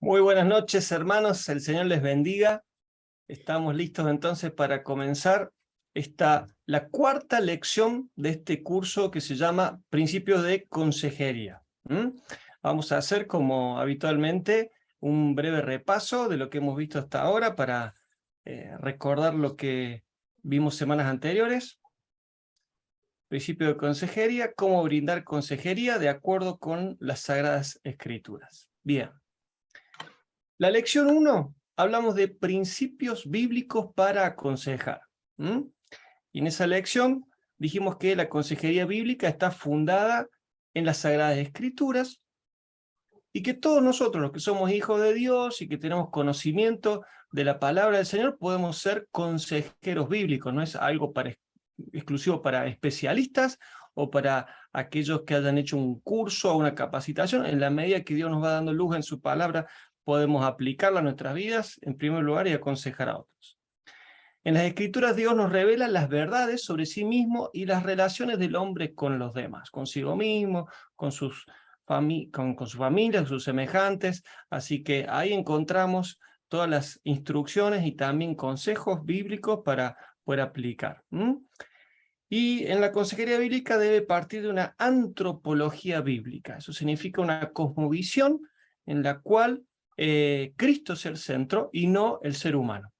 Muy buenas noches, hermanos. El Señor les bendiga. Estamos listos entonces para comenzar la cuarta lección de este curso que se llama Principios de Consejería. Vamos a hacer, como habitualmente, un breve repaso de lo que hemos visto hasta ahora para recordar lo que vimos semanas anteriores. Principio de consejería, cómo brindar consejería de acuerdo con las Sagradas Escrituras. Bien. La lección 1, hablamos de principios bíblicos para aconsejar. Y en esa lección dijimos que la consejería bíblica está fundada en las Sagradas Escrituras y que todos nosotros, los que somos hijos de Dios y que tenemos conocimiento de la palabra del Señor, podemos ser consejeros bíblicos. No es algo exclusivo para especialistas o para aquellos que hayan hecho un curso o una capacitación. En la medida que Dios nos va dando luz en su palabra, podemos aplicarla a nuestras vidas, en primer lugar, y aconsejar a otros. En las Escrituras Dios nos revela las verdades sobre sí mismo y las relaciones del hombre con los demás, consigo mismo, con su familia, con sus semejantes. Así que ahí encontramos todas las instrucciones y también consejos bíblicos para poder aplicar. Y en la consejería bíblica debe partir de una antropología bíblica. Eso significa una cosmovisión en la cual Cristo es el centro y no el ser humano,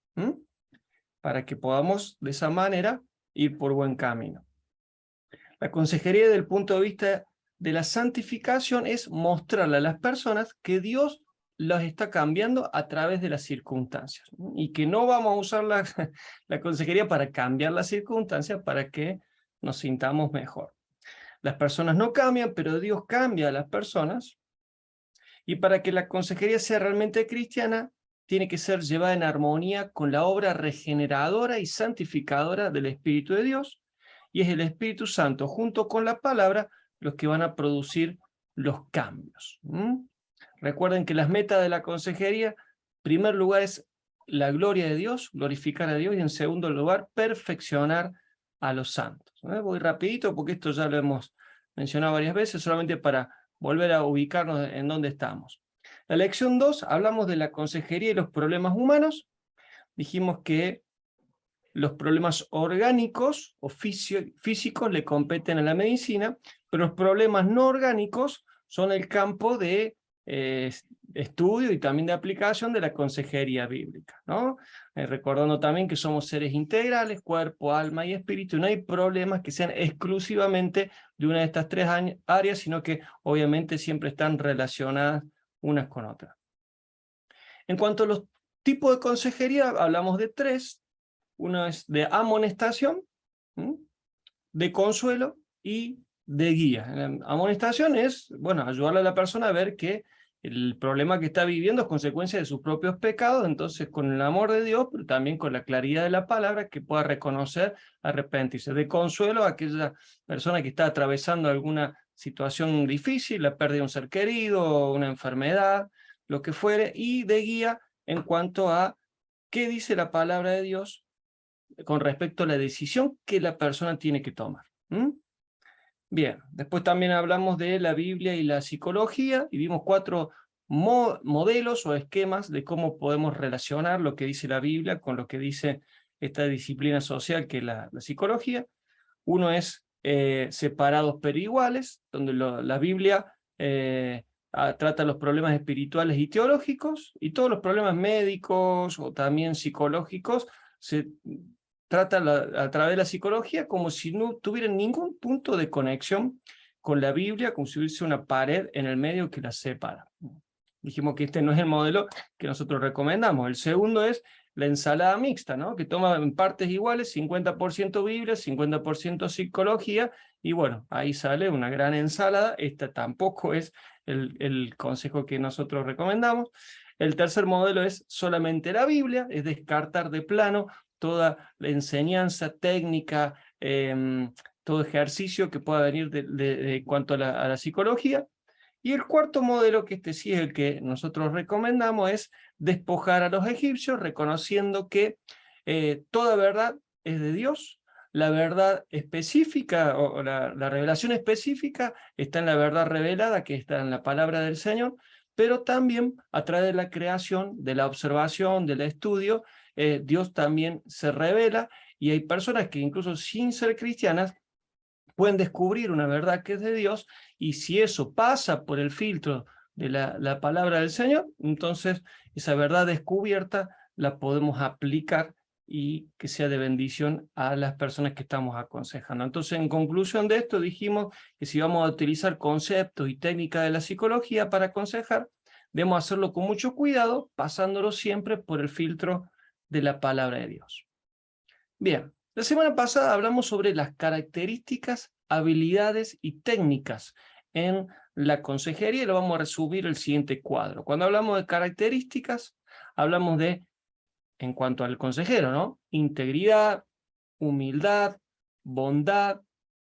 para que podamos de esa manera ir por buen camino. La consejería desde el punto de vista de la santificación es mostrarle a las personas que Dios los está cambiando a través de las circunstancias, y que no vamos a usar la consejería para cambiar las circunstancias para que nos sintamos mejor. Las personas no cambian, pero Dios cambia a las personas. Y para que la consejería sea realmente cristiana, tiene que ser llevada en armonía con la obra regeneradora y santificadora del Espíritu de Dios, y es el Espíritu Santo, junto con la palabra, los que van a producir los cambios. Recuerden que las metas de la consejería, en primer lugar, es la gloria de Dios, glorificar a Dios, y en segundo lugar, perfeccionar a los santos. Voy rapidito porque esto ya lo hemos mencionado varias veces, solamente para volver a ubicarnos en dónde estamos. La lección 2, hablamos de la consejería y los problemas humanos. Dijimos que los problemas orgánicos o físicos le competen a la medicina, pero los problemas no orgánicos son el campo de estudio y también de aplicación de la consejería bíblica, ¿no? Recordando también que somos seres integrales, cuerpo, alma y espíritu, y no hay problemas que sean exclusivamente de una de estas tres áreas, sino que obviamente siempre están relacionadas unas con otras. En cuanto a los tipos de consejería, hablamos de tres. Uno es de amonestación, de consuelo y de guía. La amonestación es, ayudarle a la persona a ver que el problema que está viviendo es consecuencia de sus propios pecados, entonces con el amor de Dios, pero también con la claridad de la palabra, que pueda reconocer, arrepentirse. De consuelo a aquella persona que está atravesando alguna situación difícil, la pérdida de un ser querido, una enfermedad, lo que fuere, y de guía en cuanto a qué dice la palabra de Dios con respecto a la decisión que la persona tiene que tomar. Bien, después también hablamos de la Biblia y la psicología, y vimos 4 modelos o esquemas de cómo podemos relacionar lo que dice la Biblia con lo que dice esta disciplina social que es la psicología. Uno es separados pero iguales, donde la Biblia trata los problemas espirituales y teológicos, y todos los problemas médicos o también psicológicos se trata a través de la psicología como si no tuvieran ningún punto de conexión con la Biblia, como si hubiese una pared en el medio que las separa. Dijimos que este no es el modelo que nosotros recomendamos. El segundo es la ensalada mixta, ¿no? Que toma en partes iguales, 50% Biblia, 50% psicología, y bueno, ahí sale una gran ensalada. Esta tampoco es el consejo que nosotros recomendamos. El tercer modelo es solamente la Biblia, es descartar de plano toda la enseñanza técnica, todo ejercicio que pueda venir de cuanto a la psicología. Y el cuarto modelo, que este sí es el que nosotros recomendamos, es despojar a los egipcios, reconociendo que toda verdad es de Dios. La verdad específica o la revelación específica está en la verdad revelada, que está en la palabra del Señor, pero también a través de la creación, de la observación, del estudio, Dios también se revela, y hay personas que incluso sin ser cristianas pueden descubrir una verdad que es de Dios, y si eso pasa por el filtro de la palabra del Señor, entonces esa verdad descubierta la podemos aplicar y que sea de bendición a las personas que estamos aconsejando. Entonces, en conclusión de esto, dijimos que si vamos a utilizar conceptos y técnicas de la psicología para aconsejar, debemos hacerlo con mucho cuidado, pasándolo siempre por el filtro de la palabra de Dios. Bien, la semana pasada hablamos sobre las características, habilidades y técnicas en la consejería, y lo vamos a resumir en el siguiente cuadro. Cuando hablamos de características, hablamos de, en cuanto al consejero, ¿no? Integridad, humildad, bondad,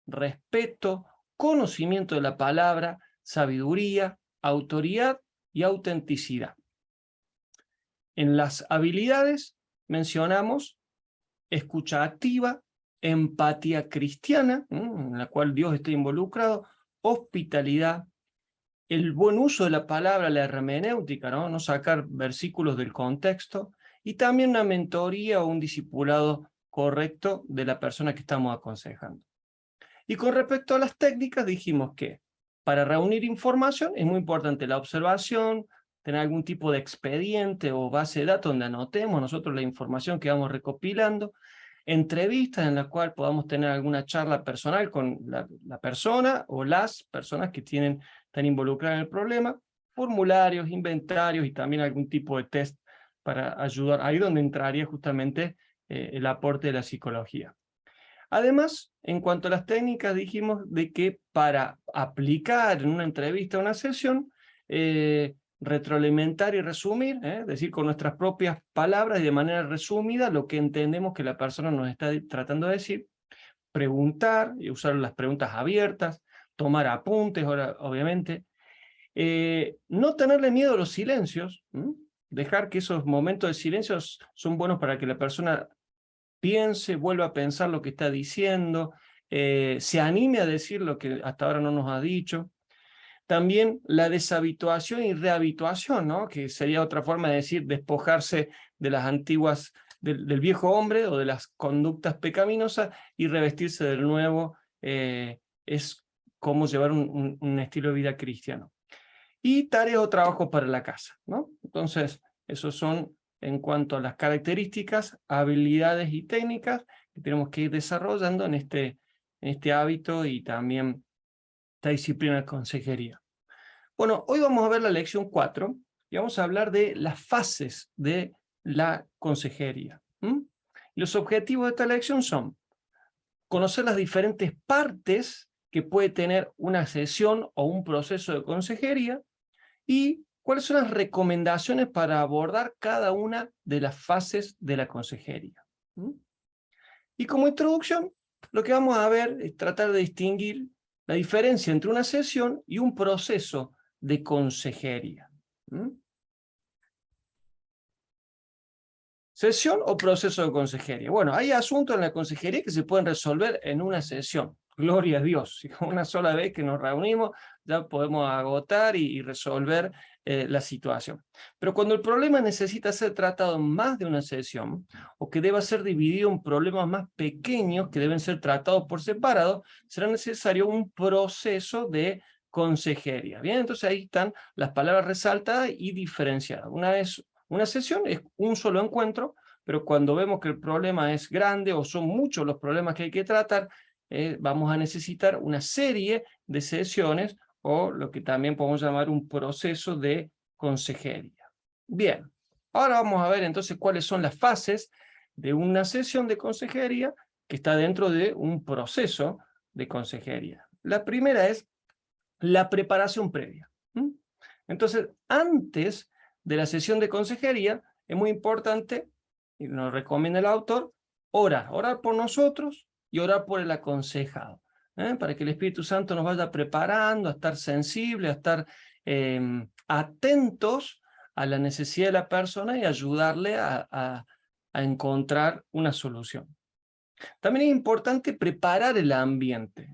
respeto, conocimiento de la palabra, sabiduría, autoridad y autenticidad. En las habilidades mencionamos escucha activa, empatía cristiana, en la cual Dios está involucrado, hospitalidad, el buen uso de la palabra, la hermenéutica, no sacar versículos del contexto, y también una mentoría o un discipulado correcto de la persona que estamos aconsejando. Y con respecto a las técnicas, dijimos que para reunir información es muy importante la observación, tener algún tipo de expediente o base de datos donde anotemos nosotros la información que vamos recopilando, entrevistas en la cual podamos tener alguna charla personal con la persona o las personas que están involucradas en el problema, formularios, inventarios y también algún tipo de test para ayudar, ahí donde entraría justamente el aporte de la psicología. Además, en cuanto a las técnicas, dijimos de que para aplicar en una entrevista o una sesión, retroalimentar y resumir, decir con nuestras propias palabras y de manera resumida lo que entendemos que la persona nos está tratando de decir, preguntar y usar las preguntas abiertas, tomar apuntes, obviamente, no tenerle miedo a los silencios, dejar que esos momentos de silencio son buenos para que la persona piense, vuelva a pensar lo que está diciendo, se anime a decir lo que hasta ahora no nos ha dicho. También la deshabituación y rehabituación, ¿no? Que sería otra forma de decir despojarse de las antiguas, del viejo hombre o de las conductas pecaminosas y revestirse del nuevo, es como llevar un estilo de vida cristiano. Y tareas o trabajos para la casa, ¿no? Entonces, esos son en cuanto a las características, habilidades y técnicas que tenemos que ir desarrollando en este hábito y también esta disciplina de consejería. Bueno, hoy vamos a ver la lección 4 y vamos a hablar de las fases de la consejería. Y los objetivos de esta lección son conocer las diferentes partes que puede tener una sesión o un proceso de consejería y cuáles son las recomendaciones para abordar cada una de las fases de la consejería. Y como introducción, lo que vamos a ver es tratar de distinguir la diferencia entre una sesión y un proceso de consejería. ¿Sesión o proceso de consejería? Bueno, hay asuntos en la consejería que se pueden resolver en una sesión. Gloria a Dios. Si con una sola vez que nos reunimos ya podemos agotar y resolver la situación. Pero cuando el problema necesita ser tratado en más de una sesión, o que deba ser dividido en problemas más pequeños que deben ser tratados por separado, será necesario un proceso de consejería. Bien, entonces ahí están las palabras resaltadas y diferenciadas. Una sesión es un solo encuentro, pero cuando vemos que el problema es grande o son muchos los problemas que hay que tratar, vamos a necesitar una serie de sesiones o lo que también podemos llamar un proceso de consejería. Bien, ahora vamos a ver entonces cuáles son las fases de una sesión de consejería que está dentro de un proceso de consejería. La primera es la preparación previa. Entonces, antes de la sesión de consejería, es muy importante, y nos recomienda el autor, orar por nosotros y orar por el aconsejado, para que el Espíritu Santo nos vaya preparando a estar sensibles, a estar atentos a la necesidad de la persona y ayudarle a encontrar una solución. También es importante preparar el ambiente.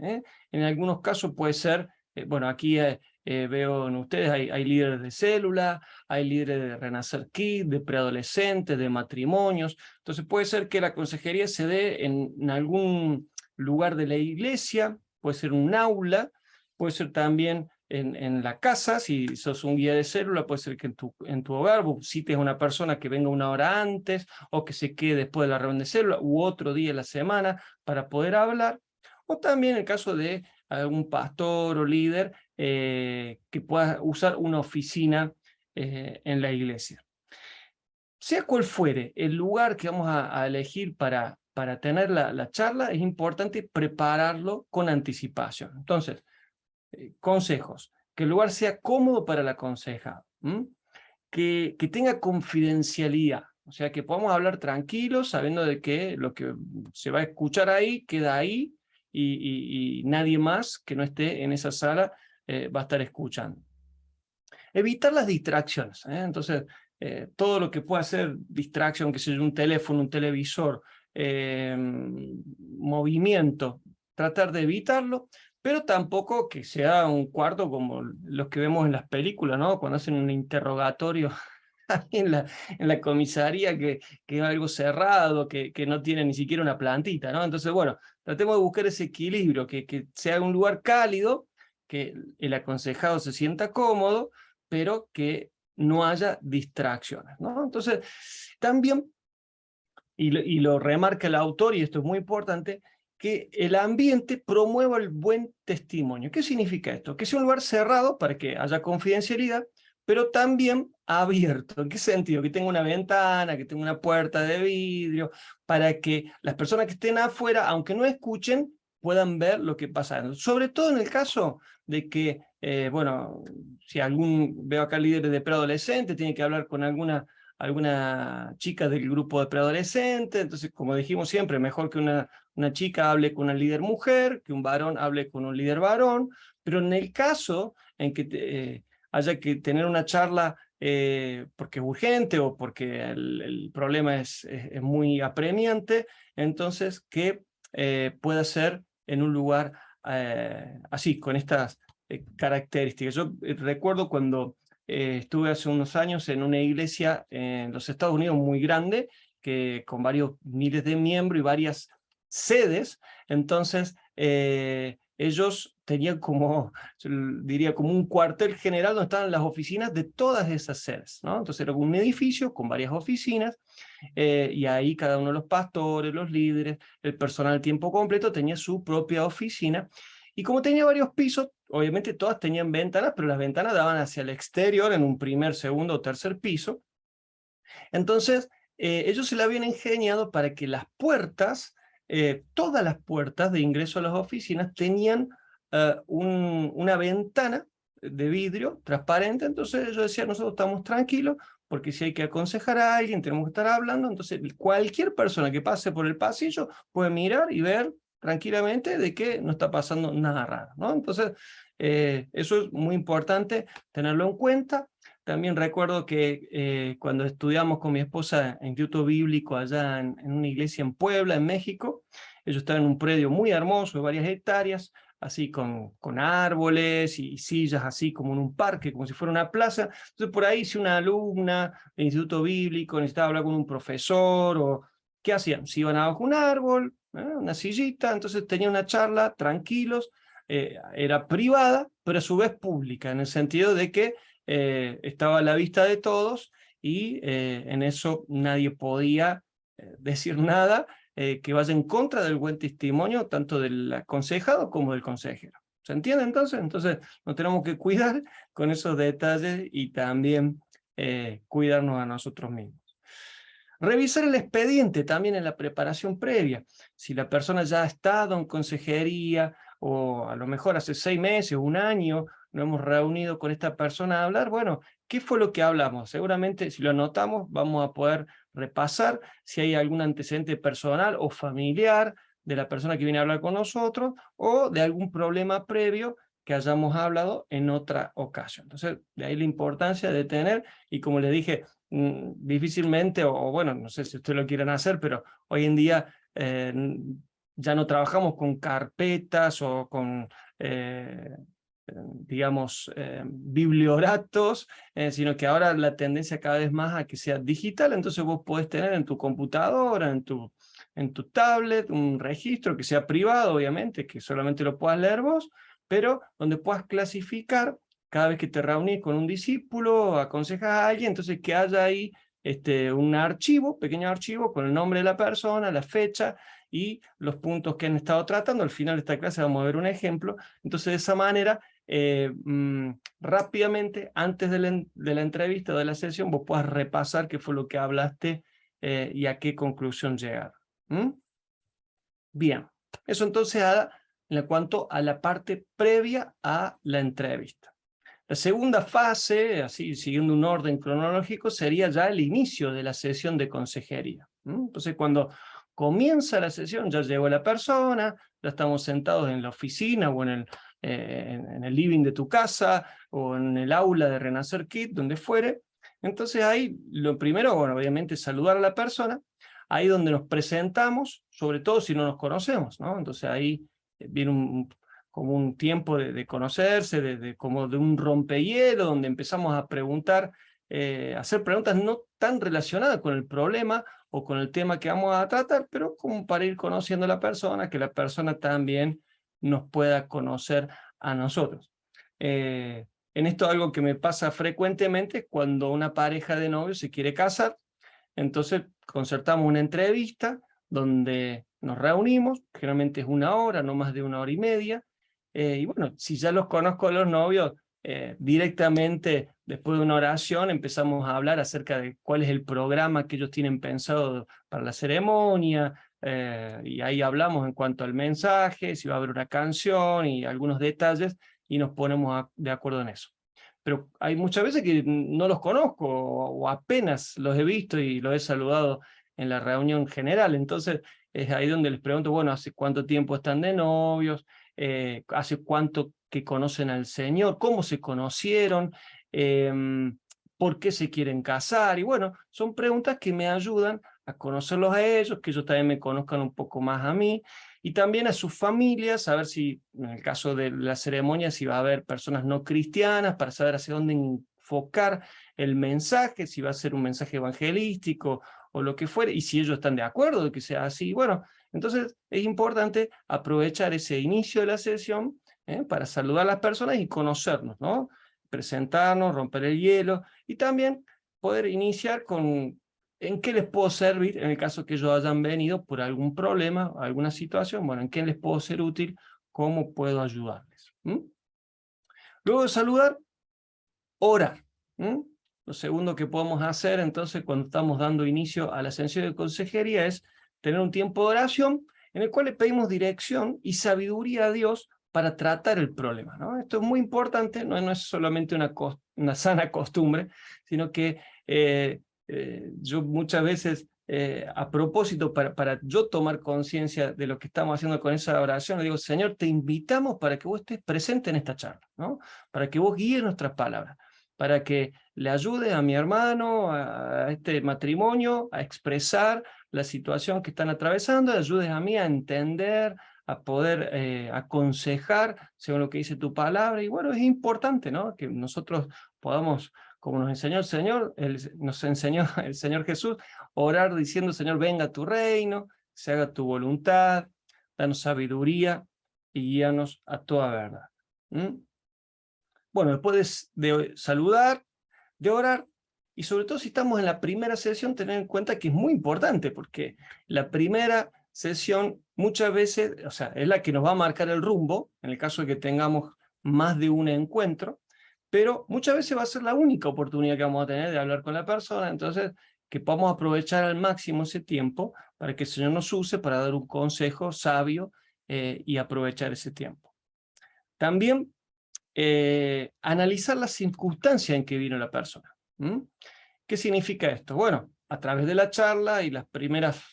En algunos casos puede ser bueno, aquí veo en ustedes, hay líderes de célula, hay líderes de Renacer Kit, de preadolescentes, de matrimonios. Entonces puede ser que la consejería se dé en algún lugar de la iglesia, puede ser un aula, puede ser también en la casa, si sos un guía de célula, puede ser que en tu hogar vos cites a una persona que venga una hora antes, o que se quede después de la reunión de célula, u otro día de la semana, para poder hablar. O también en el caso de algún pastor o líder que pueda usar una oficina en la iglesia. Sea cual fuere el lugar que vamos a elegir para tener la charla, es importante prepararlo con anticipación. Entonces, consejos: que el lugar sea cómodo para el aconsejado, que tenga confidencialidad, o sea, que podamos hablar tranquilos, sabiendo de que lo que se va a escuchar ahí queda ahí, y nadie más que no esté en esa sala va a estar escuchando. Evitar las distracciones, entonces todo lo que pueda ser distracción, que sea un teléfono, un televisor, movimiento, tratar de evitarlo, pero tampoco que sea un cuarto como los que vemos en las películas, ¿no? Cuando hacen un interrogatorio en la comisaría, que es algo cerrado, que no tiene ni siquiera una plantita, ¿no? Entonces, bueno, tratemos de buscar ese equilibrio, que sea un lugar cálido, que el aconsejado se sienta cómodo, pero que no haya distracciones, ¿no? Entonces, también, y lo remarca el autor, y esto es muy importante, que el ambiente promueva el buen testimonio. ¿Qué significa esto? Que sea un lugar cerrado para que haya confidencialidad, pero también abierto. ¿En qué sentido? Que tenga una ventana, que tenga una puerta de vidrio, para que las personas que estén afuera, aunque no escuchen, puedan ver lo que pasa. Sobre todo en el caso de que, bueno, si veo acá líderes de preadolescentes, tiene que hablar con alguna chica del grupo de preadolescentes, entonces, como dijimos siempre, mejor que una chica hable con una líder mujer, que un varón hable con un líder varón, pero en el caso en que haya que tener una charla porque es urgente o porque el problema es muy apremiante, entonces que pueda ser en un lugar así, con estas características. Yo recuerdo cuando estuve hace unos años en una iglesia en los Estados Unidos muy grande, con varios miles de miembros y varias sedes. Entonces ellos tenían como, yo diría, como un cuartel general donde estaban las oficinas de todas esas sedes, ¿no? Entonces era un edificio con varias oficinas, y ahí cada uno de los pastores, los líderes, el personal a tiempo completo tenía su propia oficina. Y como tenía varios pisos, obviamente todas tenían ventanas, pero las ventanas daban hacia el exterior en un primer, segundo o tercer piso. Entonces, ellos se la habían ingeniado para que las puertas, todas las puertas de ingreso a las oficinas tenían una ventana de vidrio transparente. Entonces ellos decían: nosotros estamos tranquilos, porque si hay que aconsejar a alguien, tenemos que estar hablando. Entonces cualquier persona que pase por el pasillo puede mirar y ver tranquilamente de que no está pasando nada raro, ¿no? Entonces, eso es muy importante tenerlo en cuenta. También recuerdo que cuando estudiamos con mi esposa en Instituto Bíblico allá en una iglesia en Puebla, en México, ellos estaban en un predio muy hermoso de varias hectáreas, así con árboles y sillas, así como en un parque, como si fuera una plaza. Entonces por ahí, si una alumna del Instituto Bíblico necesitaba hablar con un profesor, o ¿qué hacían? Se iban abajo un árbol, una sillita, entonces tenían una charla tranquilos. Era privada, pero a su vez pública, en el sentido de que estaba a la vista de todos, y en eso nadie podía decir nada que vaya en contra del buen testimonio, tanto del aconsejado como del consejero. ¿Se entiende entonces? Entonces nos tenemos que cuidar con esos detalles, y también cuidarnos a nosotros mismos. Revisar el expediente también en la preparación previa. Si la persona ya ha estado en consejería, o a lo mejor hace 6 meses o un año nos hemos reunido con esta persona a hablar, bueno, ¿qué fue lo que hablamos? Seguramente, si lo anotamos, vamos a poder repasar si hay algún antecedente personal o familiar de la persona que viene a hablar con nosotros, o de algún problema previo que hayamos hablado en otra ocasión. Entonces, de ahí la importancia de tener, y como les dije, difícilmente, o bueno, no sé si ustedes lo quieren hacer, pero hoy en día ya no trabajamos con carpetas o con digamos, biblioratos, sino que ahora la tendencia cada vez más a que sea digital, entonces vos podés tener en tu computadora, en tu tablet, un registro que sea privado, obviamente, que solamente lo puedas leer vos, pero donde puedas clasificar cada vez que te reunís con un discípulo, aconsejas a alguien, entonces que haya ahí un archivo, pequeño archivo, con el nombre de la persona, la fecha y los puntos que han estado tratando. Al final de esta clase vamos a ver un ejemplo. Entonces de esa manera, rápidamente, antes de la entrevista o de la sesión, vos puedas repasar qué fue lo que hablaste y a qué conclusión llegar. Bien, eso entonces en cuanto a la parte previa a la entrevista. La segunda fase, así siguiendo un orden cronológico, sería ya el inicio de la sesión de consejería. Entonces cuando comienza la sesión, ya llegó la persona, ya estamos sentados en la oficina o en el living de tu casa o en el aula de Renacer Kit, donde fuere. Entonces ahí lo primero, bueno, obviamente saludar a la persona, ahí donde nos presentamos, sobre todo si no nos conocemos, ¿no? Entonces ahí viene como un tiempo de conocerse, como de un rompehielo, donde empezamos a preguntar, hacer preguntas no tan relacionadas con el problema o con el tema que vamos a tratar, pero como para ir conociendo a la persona, que la persona también nos pueda conocer a nosotros. En esto algo que me pasa frecuentemente cuando una pareja de novios se quiere casar, entonces concertamos una entrevista donde nos reunimos, generalmente es 1 hora, no más de 1 hora y media, y bueno, si ya los conozco a los novios, directamente después de una oración empezamos a hablar acerca de cuál es el programa que ellos tienen pensado para la ceremonia, y ahí hablamos en cuanto al mensaje, si va a haber una canción y algunos detalles, y nos ponemos de acuerdo en eso. Pero hay muchas veces que no los conozco o apenas los he visto y los he saludado en la reunión general. Entonces es ahí donde les pregunto, bueno, ¿hace cuánto tiempo están de novios? ¿Hace cuánto que conocen al Señor? ¿Cómo se conocieron? ¿Por qué se quieren casar? Y bueno, son preguntas que me ayudan a conocerlos a ellos, que ellos también me conozcan un poco más a mí, y también a sus familias, a ver si, en el caso de la ceremonia, si va a haber personas no cristianas, para saber hacia dónde enfocar el mensaje, si va a ser un mensaje evangelístico o lo que fuere, y si ellos están de acuerdo de que sea así. Bueno, entonces es importante aprovechar ese inicio de la sesión para saludar a las personas y conocernos, ¿no? Presentarnos, romper el hielo, y también poder iniciar con ¿en qué les puedo servir en el caso que ellos hayan venido por algún problema, alguna situación? Bueno, ¿en qué les puedo ser útil? ¿Cómo puedo ayudarles? Luego de saludar, orar. Lo segundo que podemos hacer entonces cuando estamos dando inicio a la sesión de consejería es tener un tiempo de oración en el cual le pedimos dirección y sabiduría a Dios para tratar el problema, ¿no? Esto es muy importante, no es solamente una sana costumbre, sino que yo muchas veces, a propósito, para yo tomar conciencia de lo que estamos haciendo con esa oración, le digo, Señor, te invitamos para que vos estés presente en esta charla, ¿no? Para que vos guíes nuestras palabras, para que le ayude a mi hermano, a este matrimonio, a expresar la situación que están atravesando, ayudes a mí a entender, a poder aconsejar según lo que dice tu palabra. Y bueno, es importante, ¿no? Que nosotros podamos, como nos enseñó el Señor, nos enseñó el Señor Jesús, orar diciendo, Señor, venga tu reino, se haga tu voluntad, danos sabiduría y guíanos a toda verdad. Bueno, después de saludar, de orar, y sobre todo si estamos en la primera sesión, tener en cuenta que es muy importante, porque la primera sesión muchas veces, o sea, es la que nos va a marcar el rumbo, en el caso de que tengamos más de un encuentro, pero muchas veces va a ser la única oportunidad que vamos a tener de hablar con la persona, entonces que podamos aprovechar al máximo ese tiempo para que el Señor nos use para dar un consejo sabio y aprovechar ese tiempo. También analizar las circunstancias en que vino la persona. ¿Qué significa esto? Bueno, a través de la charla y las primeras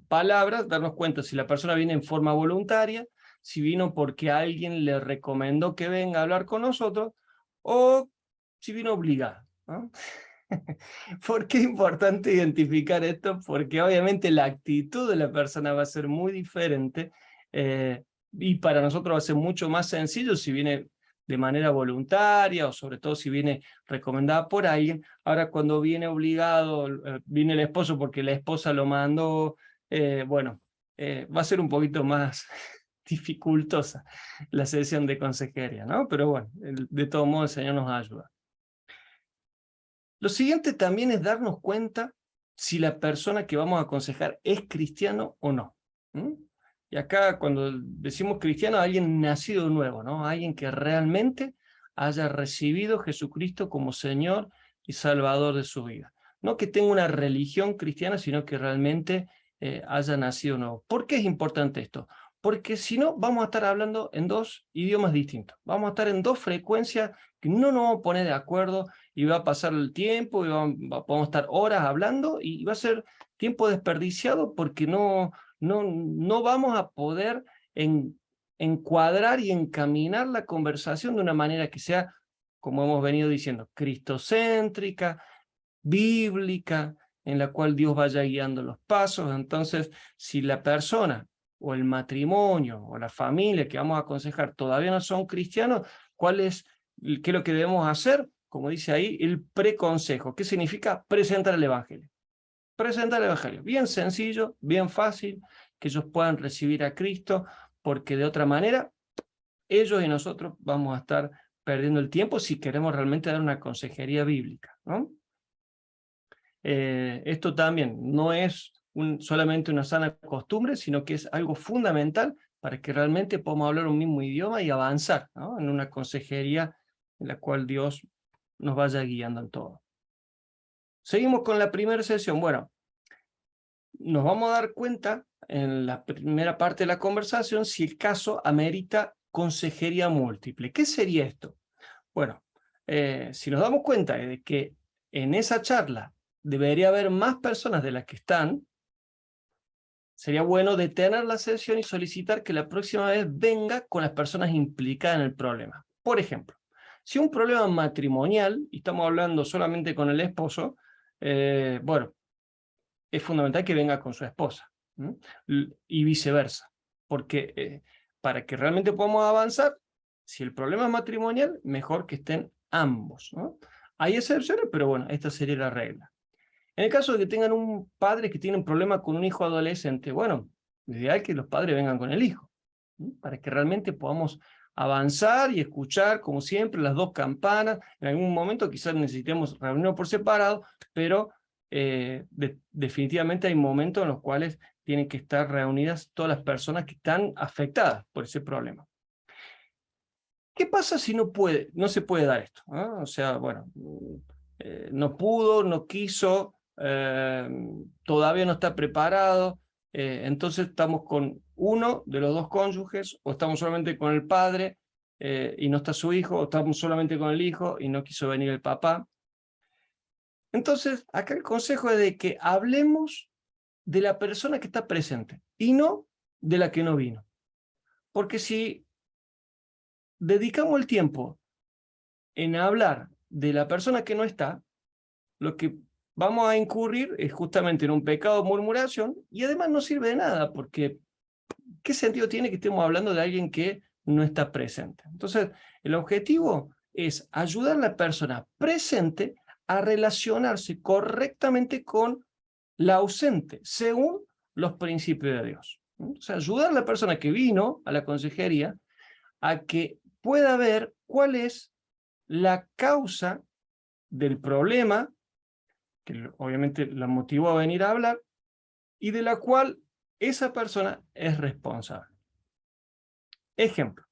palabras, darnos cuenta si la persona viene en forma voluntaria, si vino porque alguien le recomendó que venga a hablar con nosotros, o si vino obligado, ¿no? ¿Por qué es importante identificar esto? Porque obviamente la actitud de la persona va a ser muy diferente, y para nosotros va a ser mucho más sencillo si viene de manera voluntaria, o sobre todo si viene recomendada por alguien. Ahora cuando viene obligado, viene el esposo porque la esposa lo mandó, bueno, va a ser un poquito más dificultosa la sesión de consejería, ¿no? Pero bueno, de todo modo el Señor nos ayuda. Lo siguiente también es darnos cuenta si la persona que vamos a aconsejar es cristiano o no. ¿Mm? Y acá cuando decimos cristiano, alguien nacido nuevo, ¿no? Alguien que realmente haya recibido a Jesucristo como Señor y Salvador de su vida. No que tenga una religión cristiana, sino que realmente haya nacido nuevo. ¿Por qué es importante esto? Porque si no, vamos a estar hablando en dos idiomas distintos. Vamos a estar en dos frecuencias que no nos vamos a poner de acuerdo, y va a pasar el tiempo, y vamos a estar horas hablando, y va a ser tiempo desperdiciado porque no vamos a poder encuadrar y encaminar la conversación de una manera que sea, como hemos venido diciendo, cristocéntrica, bíblica, en la cual Dios vaya guiando los pasos. Entonces, si la persona o el matrimonio o la familia que vamos a aconsejar todavía no son cristianos, ¿qué es lo que debemos hacer? Como dice ahí, el preconsejo. ¿Qué significa? Presentar el Evangelio. Presentar el Evangelio. Bien sencillo, bien fácil, que ellos puedan recibir a Cristo, porque de otra manera, ellos y nosotros vamos a estar perdiendo el tiempo si queremos realmente dar una consejería bíblica, ¿no? Esto también no es solamente una sana costumbre, sino que es algo fundamental para que realmente podamos hablar un mismo idioma y avanzar, ¿no? En una consejería en la cual Dios nos vaya guiando en todo. Seguimos con la primera sesión. Bueno, nos vamos a dar cuenta en la primera parte de la conversación si el caso amerita consejería múltiple. ¿Qué sería esto? Bueno, si nos damos cuenta de que en esa charla debería haber más personas de las que están, sería bueno detener la sesión y solicitar que la próxima vez venga con las personas implicadas en el problema. Por ejemplo, si un problema matrimonial, y estamos hablando solamente con el esposo, bueno, es fundamental que venga con su esposa, ¿m? Y viceversa, porque para que realmente podamos avanzar, si el problema es matrimonial, mejor que estén ambos, ¿no? Hay excepciones, pero bueno, esta sería la regla. En el caso de que tengan un padre que tiene un problema con un hijo adolescente, bueno, lo ideal es que los padres vengan con el hijo, ¿m? Para que realmente podamos avanzar y escuchar, como siempre, las dos campanas. En algún momento quizás necesitemos reunirnos por separado, pero definitivamente hay momentos en los cuales tienen que estar reunidas todas las personas que están afectadas por ese problema. ¿Qué pasa si no se puede dar esto? ¿Ah? O sea, bueno, no pudo, no quiso, todavía no está preparado, entonces estamos con uno de los dos cónyuges, o estamos solamente con el padre y no está su hijo, o estamos solamente con el hijo y no quiso venir el papá. Entonces, acá el consejo es de que hablemos de la persona que está presente y no de la que no vino. Porque si dedicamos el tiempo en hablar de la persona que no está, lo que vamos a incurrir es justamente en un pecado de murmuración, y además no sirve de nada, porque ¿qué sentido tiene que estemos hablando de alguien que no está presente? Entonces, el objetivo es ayudar a la persona presente a relacionarse correctamente con la ausente, según los principios de Dios. O sea, ayudar a la persona que vino a la consejería a que pueda ver cuál es la causa del problema, que obviamente la motivó a venir a hablar, y de la cual esa persona es responsable. Ejemplo,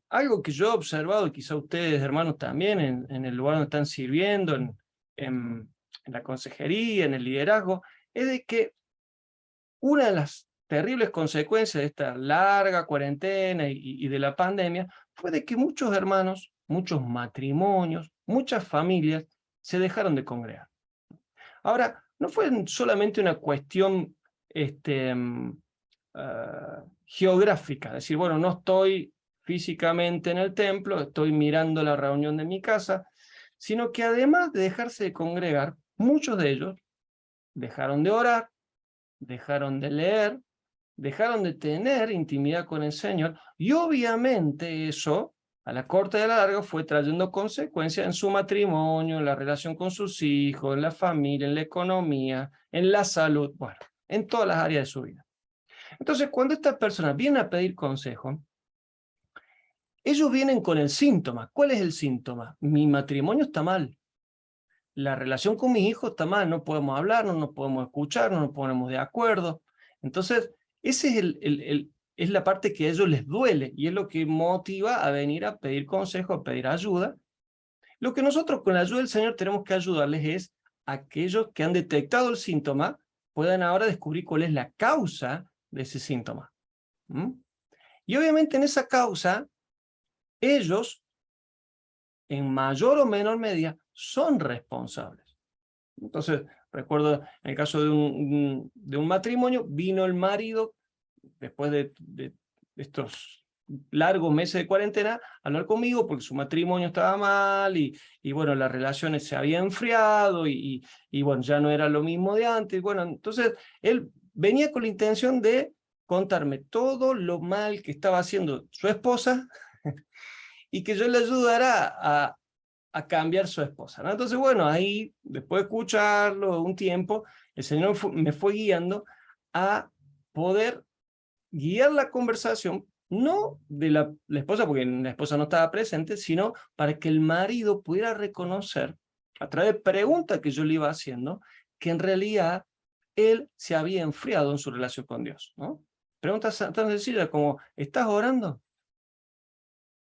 algo que yo he observado, y quizá ustedes, hermanos, también, en el lugar donde están sirviendo, en la consejería, en el liderazgo, es de que una de las terribles consecuencias de esta larga cuarentena y de la pandemia fue de que muchos hermanos, muchos matrimonios, muchas familias se dejaron de congregar. Ahora, no fue solamente una cuestión geográfica, es decir, bueno, no estoy físicamente en el templo, estoy mirando la reunión de mi casa, sino que además de dejarse de congregar, muchos de ellos dejaron de orar, dejaron de leer, dejaron de tener intimidad con el Señor, y obviamente eso a la corta y a la larga fue trayendo consecuencias en su matrimonio, en la relación con sus hijos, en la familia, en la economía, en la salud, bueno, en todas las áreas de su vida. Entonces, cuando estas personas vienen a pedir consejo, ellos vienen con el síntoma. ¿Cuál es el síntoma? Mi matrimonio está mal. La relación con mis hijos está mal, no podemos hablar, no nos podemos escuchar, no nos ponemos de acuerdo. Entonces, ese es es la parte que a ellos les duele y es lo que motiva a venir a pedir consejo, a pedir ayuda. Lo que nosotros con la ayuda del Señor tenemos que ayudarles es a aquellos que han detectado el síntoma puedan ahora descubrir cuál es la causa de ese síntoma. Y obviamente en esa causa, ellos, en mayor o menor medida, son responsables. Entonces, recuerdo en el caso de un matrimonio, vino el marido, después de estos largos meses de cuarentena, a hablar conmigo porque su matrimonio estaba mal y bueno, las relaciones se habían enfriado y bueno, ya no era lo mismo de antes. Bueno, entonces él venía con la intención de contarme todo lo mal que estaba haciendo su esposa y que yo le ayudara a cambiar su esposa, ¿no? Entonces, bueno, ahí, después de escucharlo un tiempo, el Señor me fue guiando a poder guiar la conversación, no de la esposa, porque la esposa no estaba presente, sino para que el marido pudiera reconocer, a través de preguntas que yo le iba haciendo, que en realidad él se había enfriado en su relación con Dios, ¿no? Preguntas tan sencillas como, ¿estás orando?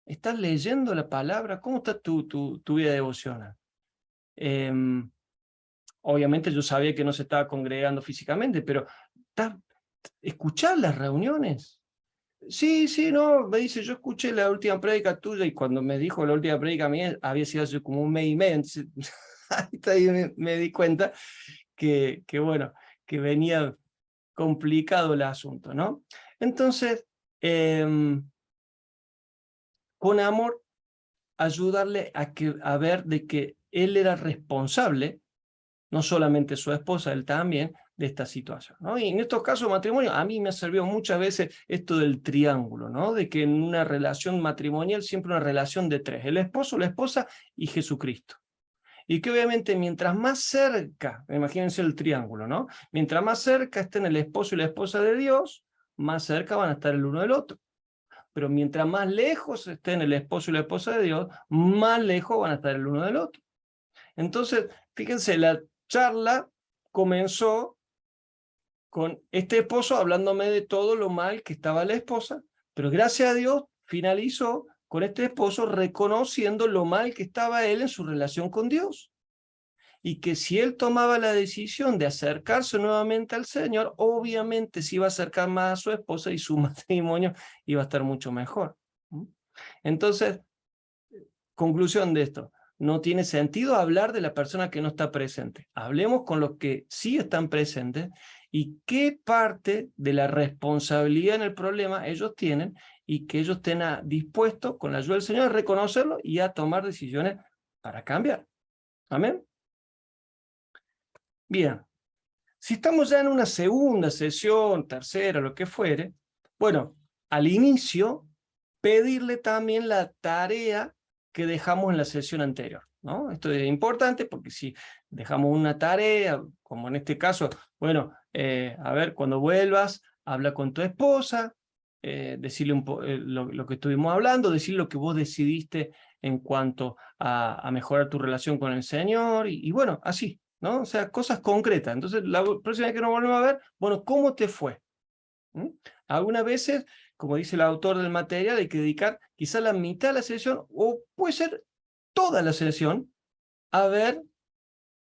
¿Estás leyendo la palabra? ¿Cómo está tu vida devocional? Obviamente yo sabía que no se estaba congregando físicamente, pero ¿escuchar las reuniones? Sí, sí, no, me dice, yo escuché la última prédica tuya y cuando me dijo la última prédica mía había sido hace como un mes y medio, entonces, ahí me di cuenta que bueno, que venía complicado el asunto, ¿no? Entonces, con amor, ayudarle a ver de que él era responsable, no solamente su esposa, él también, de esta situación, ¿no? Y en estos casos de matrimonio, a mí me ha servido muchas veces esto del triángulo, ¿no? De que en una relación matrimonial siempre una relación de tres, el esposo, la esposa y Jesucristo. Y que obviamente mientras más cerca, imagínense el triángulo, ¿no? Mientras más cerca estén el esposo y la esposa de Dios, más cerca van a estar el uno del otro. Pero mientras más lejos estén el esposo y la esposa de Dios, más lejos van a estar el uno del otro. Entonces, fíjense, la charla comenzó con este esposo hablándome de todo lo mal que estaba la esposa, pero gracias a Dios finalizó con este esposo reconociendo lo mal que estaba él en su relación con Dios. Y que si él tomaba la decisión de acercarse nuevamente al Señor, obviamente se iba a acercar más a su esposa y su matrimonio iba a estar mucho mejor. Entonces, conclusión de esto, no tiene sentido hablar de la persona que no está presente. Hablemos con los que sí están presentes y qué parte de la responsabilidad en el problema ellos tienen y que ellos estén dispuestos, con la ayuda del Señor, a reconocerlo y a tomar decisiones para cambiar. Amén. Bien, si estamos ya en una segunda sesión, tercera, lo que fuere, bueno, al inicio, pedirle también la tarea que dejamos en la sesión anterior, ¿no? Esto es importante porque si dejamos una tarea, como en este caso, bueno, a ver, cuando vuelvas, habla con tu esposa, decirle lo que estuvimos hablando, decirle lo que vos decidiste en cuanto a mejorar tu relación con el Señor, y bueno, así, ¿no? O sea, cosas concretas. Entonces, la próxima vez que nos volvemos a ver, bueno, ¿cómo te fue? Algunas veces, como dice el autor del material, hay que dedicar quizá la mitad de la sesión, o puede ser toda la sesión, a ver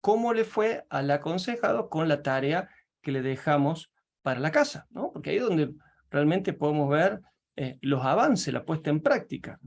cómo le fue al aconsejado con la tarea que le dejamos para la casa, ¿no? Porque ahí es donde realmente podemos ver los avances, la puesta en práctica.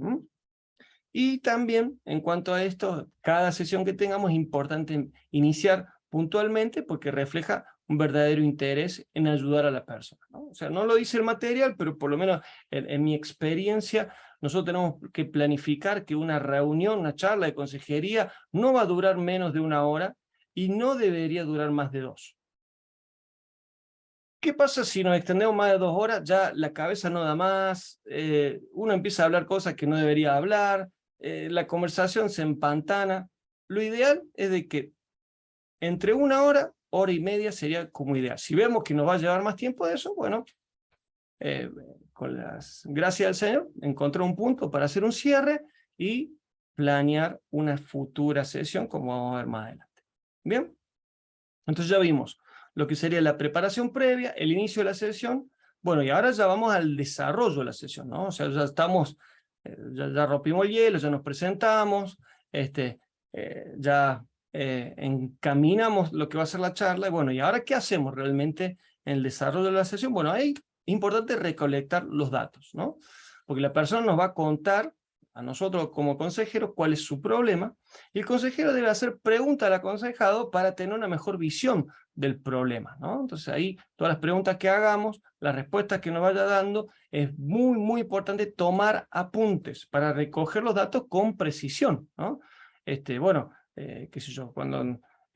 Y también, en cuanto a esto, cada sesión que tengamos es importante iniciar puntualmente porque refleja un verdadero interés en ayudar a la persona, ¿no? O sea, no lo dice el material, pero por lo menos en mi experiencia, nosotros tenemos que planificar que una reunión, una charla de consejería no va a durar menos de 1 hora y no debería durar más de 2. ¿Qué pasa si nos extendemos más de 2 horas? Ya la cabeza no da más, uno empieza a hablar cosas que no debería hablar, la conversación se empantana. Lo ideal es de que entre 1 hora, hora y media sería como ideal. Si vemos que nos va a llevar más tiempo de eso, bueno, con las gracias al Señor, encontrar un punto para hacer un cierre y planear una futura sesión, como vamos a ver más adelante. ¿Bien? Entonces ya vimos lo que sería la preparación previa, el inicio de la sesión. Bueno, y ahora ya vamos al desarrollo de la sesión, ¿no? O sea, ya estamos, ya rompimos el hielo, ya nos presentamos, ya encaminamos lo que va a ser la charla. Y bueno, ¿y ahora qué hacemos realmente en el desarrollo de la sesión? Bueno, ahí es importante recolectar los datos, ¿no? Porque la persona nos va a contar a nosotros como consejeros cuál es su problema, y el consejero debe hacer preguntas al aconsejado para tener una mejor visión del problema, ¿no? Entonces ahí todas las preguntas que hagamos, las respuestas que nos vaya dando, es muy, muy importante tomar apuntes para recoger los datos con precisión, ¿no? Bueno, qué sé yo,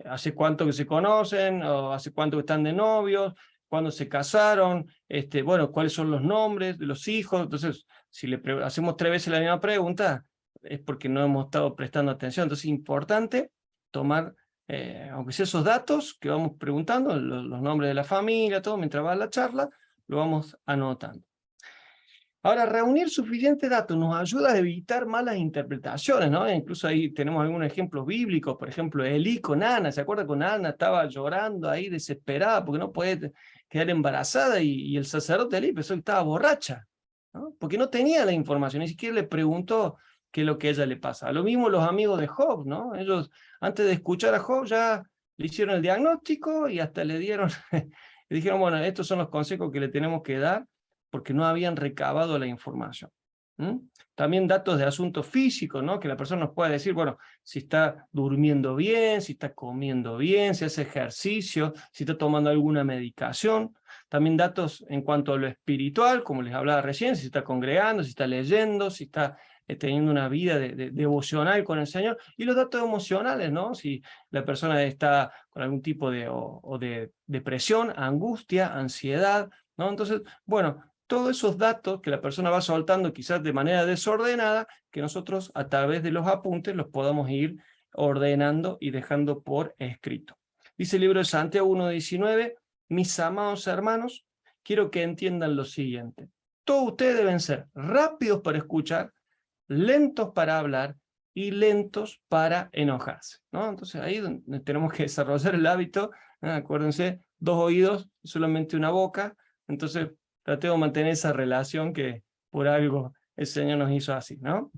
hace cuánto que se conocen, o hace cuánto que están de novios, cuándo se casaron, bueno, cuáles son los nombres de los hijos. Entonces, si le hacemos 3 veces la misma pregunta, es porque no hemos estado prestando atención. Entonces es importante tomar, aunque sea esos datos que vamos preguntando, los nombres de la familia, todo, mientras va la charla, lo vamos anotando. Ahora, reunir suficientes datos nos ayuda a evitar malas interpretaciones, ¿no? Incluso ahí tenemos algunos ejemplos bíblicos, por ejemplo, Elí con Ana. ¿Se acuerda con Ana? Estaba llorando ahí desesperada porque no puede quedar embarazada, y el sacerdote Elí pensó que estaba borracha, ¿no? Porque no tenía la información, ni siquiera le preguntó qué es lo que a ella le pasa. Lo mismo los amigos de Job, ¿no? Ellos, antes de escuchar a Job, ya le hicieron el diagnóstico y hasta le dieron, le dijeron, bueno, estos son los consejos que le tenemos que dar, porque no habían recabado la información. También datos de asuntos físicos, ¿no? Que la persona nos pueda decir, bueno, si está durmiendo bien, si está comiendo bien, si hace ejercicio, si está tomando alguna medicación. También datos en cuanto a lo espiritual, como les hablaba recién, si está congregando, si está leyendo, si está teniendo una vida devocional con el Señor. Y los datos emocionales, ¿no? Si la persona está con algún tipo de depresión, angustia, ansiedad, ¿no? Entonces, bueno, todos esos datos que la persona va soltando quizás de manera desordenada, que nosotros a través de los apuntes los podamos ir ordenando y dejando por escrito. Dice el libro de Santiago 1:19, mis amados hermanos, quiero que entiendan lo siguiente. Todos ustedes deben ser rápidos para escuchar, lentos para hablar y lentos para enojarse, ¿no? Entonces ahí donde tenemos que desarrollar el hábito, ¿no? Acuérdense, 2 oídos, solamente una boca. Entonces tratemos de mantener esa relación que por algo el Señor nos hizo así, ¿no?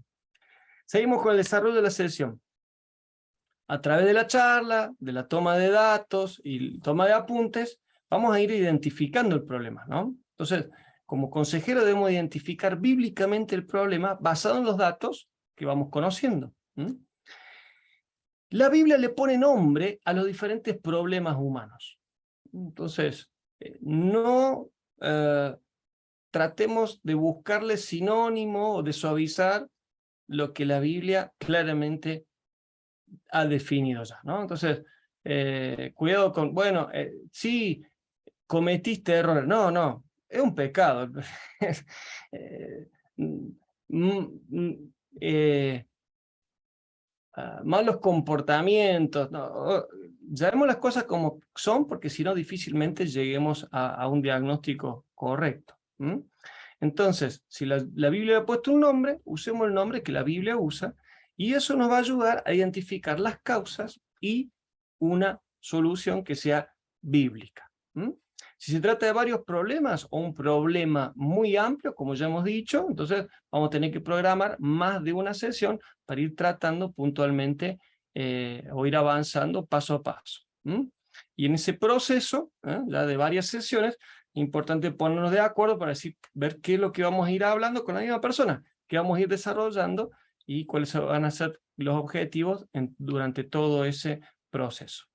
Seguimos con el desarrollo de la sesión. A través de la charla, de la toma de datos y toma de apuntes, vamos a ir identificando el problema, ¿no? Entonces, como consejero debemos identificar bíblicamente el problema basado en los datos que vamos conociendo. La Biblia le pone nombre a los diferentes problemas humanos. Entonces, no tratemos de buscarle sinónimo o de suavizar lo que la Biblia claramente ha definido ya, ¿no? Entonces, cuidado con, bueno, sí, cometiste errores. No, no, es un pecado. Malos comportamientos, no, llamemos las cosas como son, porque si no difícilmente lleguemos a un diagnóstico correcto. Entonces, si la Biblia ha puesto un nombre, usemos el nombre que la Biblia usa, y eso nos va a ayudar a identificar las causas y una solución que sea bíblica. Si se trata de varios problemas o un problema muy amplio, como ya hemos dicho, entonces vamos a tener que programar más de una sesión para ir tratando puntualmente o ir avanzando paso a paso. Y en ese proceso, ya de varias sesiones, importante ponernos de acuerdo para ver qué es lo que vamos a ir hablando con la misma persona, qué vamos a ir desarrollando y cuáles van a ser los objetivos durante todo ese proceso.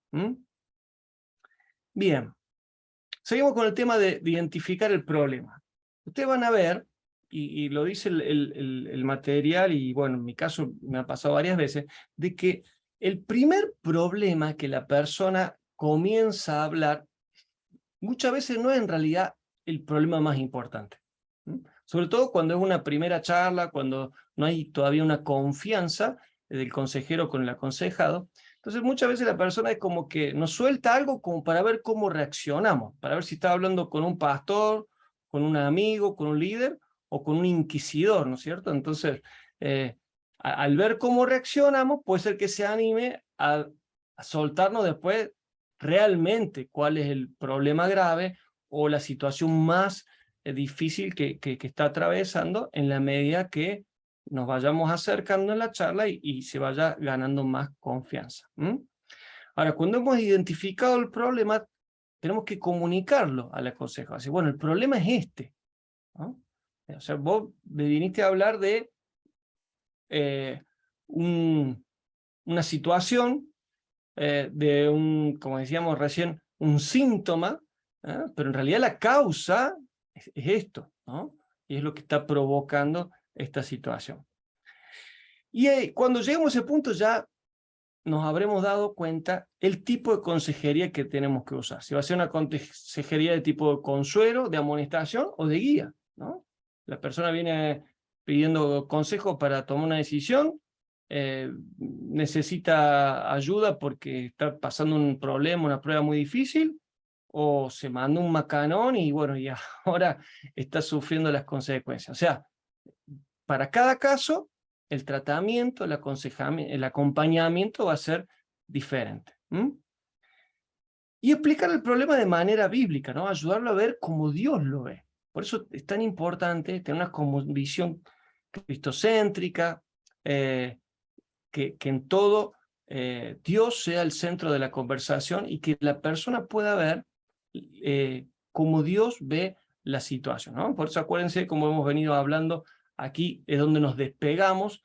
Bien. Seguimos con el tema de identificar el problema. Ustedes van a ver, y lo dice el material, y bueno, en mi caso me ha pasado varias veces, de que el primer problema que la persona comienza a hablar muchas veces no es en realidad el problema más importante. Sobre todo cuando es una primera charla, cuando no hay todavía una confianza del consejero con el aconsejado. Entonces muchas veces la persona es como que nos suelta algo como para ver cómo reaccionamos, para ver si está hablando con un pastor, con un amigo, con un líder o con un inquisidor, ¿no es cierto? Entonces, al ver cómo reaccionamos, puede ser que se anime a soltarnos después realmente cuál es el problema grave o la situación más difícil que está atravesando, en la medida que nos vayamos acercando en la charla y se vaya ganando más confianza. Ahora, cuando hemos identificado el problema, tenemos que comunicarlo al aconsejado. Así, bueno, el problema es este, ¿no? O sea, vos me viniste a hablar de una situación, de como decíamos recién, un síntoma, pero en realidad la causa es esto, ¿no? Y es lo que está provocando esta situación. Y cuando lleguemos a ese punto ya nos habremos dado cuenta el tipo de consejería que tenemos que usar. Si va a ser una consejería de tipo de consuelo, de amonestación o de guía, ¿no? La persona viene pidiendo consejo para tomar una decisión, necesita ayuda porque está pasando un problema, una prueba muy difícil, o se mandó un macanón y bueno, y ahora está sufriendo las consecuencias. O sea, para cada caso, el tratamiento, el acompañamiento va a ser diferente. Y explicar el problema de manera bíblica, ¿no? Ayudarlo a ver como Dios lo ve. Por eso es tan importante tener una visión cristocéntrica, que en todo Dios sea el centro de la conversación y que la persona pueda ver cómo Dios ve la situación, ¿no? Por eso acuérdense, como hemos venido hablando, aquí es donde nos despegamos,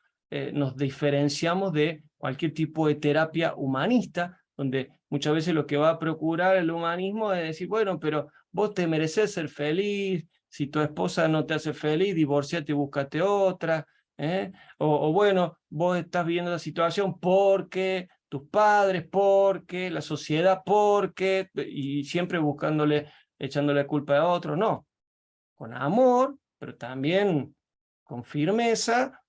nos diferenciamos de cualquier tipo de terapia humanista, donde muchas veces lo que va a procurar el humanismo es decir, bueno, pero vos te mereces ser feliz, si tu esposa no te hace feliz, divorciate y búscate otra, o bueno, vos estás viendo la situación porque tus padres, porque la sociedad, porque, y siempre echándole culpa a otros. No, con amor, pero también con firmeza,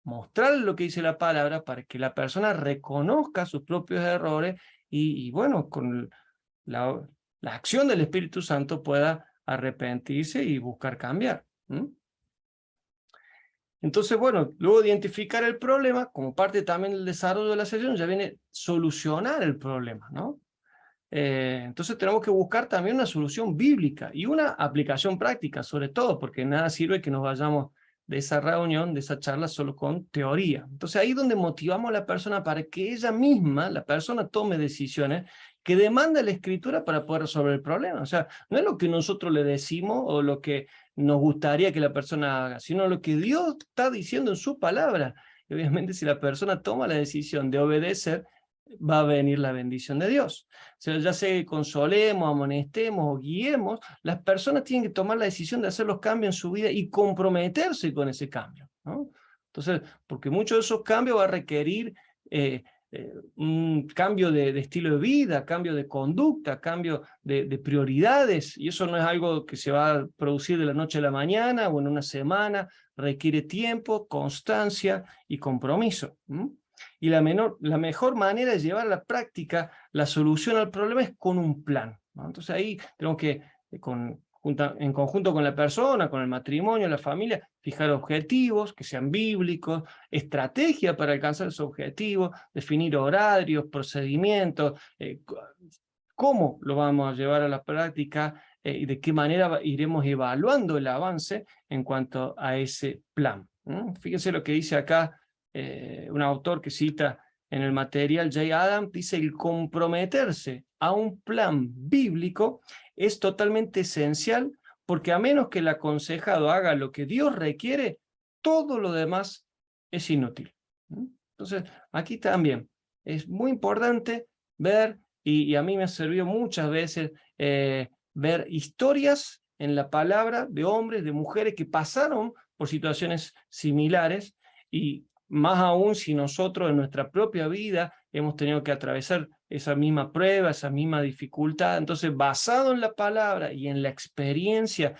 mostrar lo que dice la palabra para que la persona reconozca sus propios errores y bueno, con la acción del Espíritu Santo pueda arrepentirse y buscar cambiar. Entonces, bueno, luego de identificar el problema, como parte también del desarrollo de la sesión, ya viene solucionar el problema, ¿no? Entonces tenemos que buscar también una solución bíblica y una aplicación práctica, sobre todo, porque nada sirve que nos vayamos de esa reunión, de esa charla, solo con teoría. Entonces ahí es donde motivamos a la persona para que ella misma, la persona, tome decisiones que demanda la Escritura para poder resolver el problema. O sea, no es lo que nosotros le decimos o lo que nos gustaría que la persona haga, sino lo que Dios está diciendo en su palabra. Y obviamente si la persona toma la decisión de obedecer, va a venir la bendición de Dios. O sea, ya sea que consolemos, amonestemos o guiemos, las personas tienen que tomar la decisión de hacer los cambios en su vida y comprometerse con ese cambio, ¿no? Entonces, porque muchos de esos cambios va a requerir un cambio de estilo de vida, cambio de conducta, cambio de prioridades, y eso no es algo que se va a producir de la noche a la mañana o en una semana, requiere tiempo, constancia y compromiso. Y la mejor manera de llevar a la práctica la solución al problema es con un plan, ¿no? Entonces ahí tenemos que, en conjunto con la persona, con el matrimonio, la familia, fijar objetivos que sean bíblicos, estrategia para alcanzar esos objetivos, definir horarios, procedimientos, cómo lo vamos a llevar a la práctica y de qué manera iremos evaluando el avance en cuanto a ese plan. Fíjense lo que dice acá un autor que cita en el material, Jay Adams, dice: el comprometerse a un plan bíblico es totalmente esencial, porque a menos que el aconsejado haga lo que Dios requiere, todo lo demás es inútil. Entonces, aquí también es muy importante ver, y a mí me ha servido muchas veces ver historias en la palabra de hombres, de mujeres que pasaron por situaciones similares, y más aún si nosotros en nuestra propia vida hemos tenido que atravesar esa misma prueba, esa misma dificultad. Entonces, basado en la palabra y en la experiencia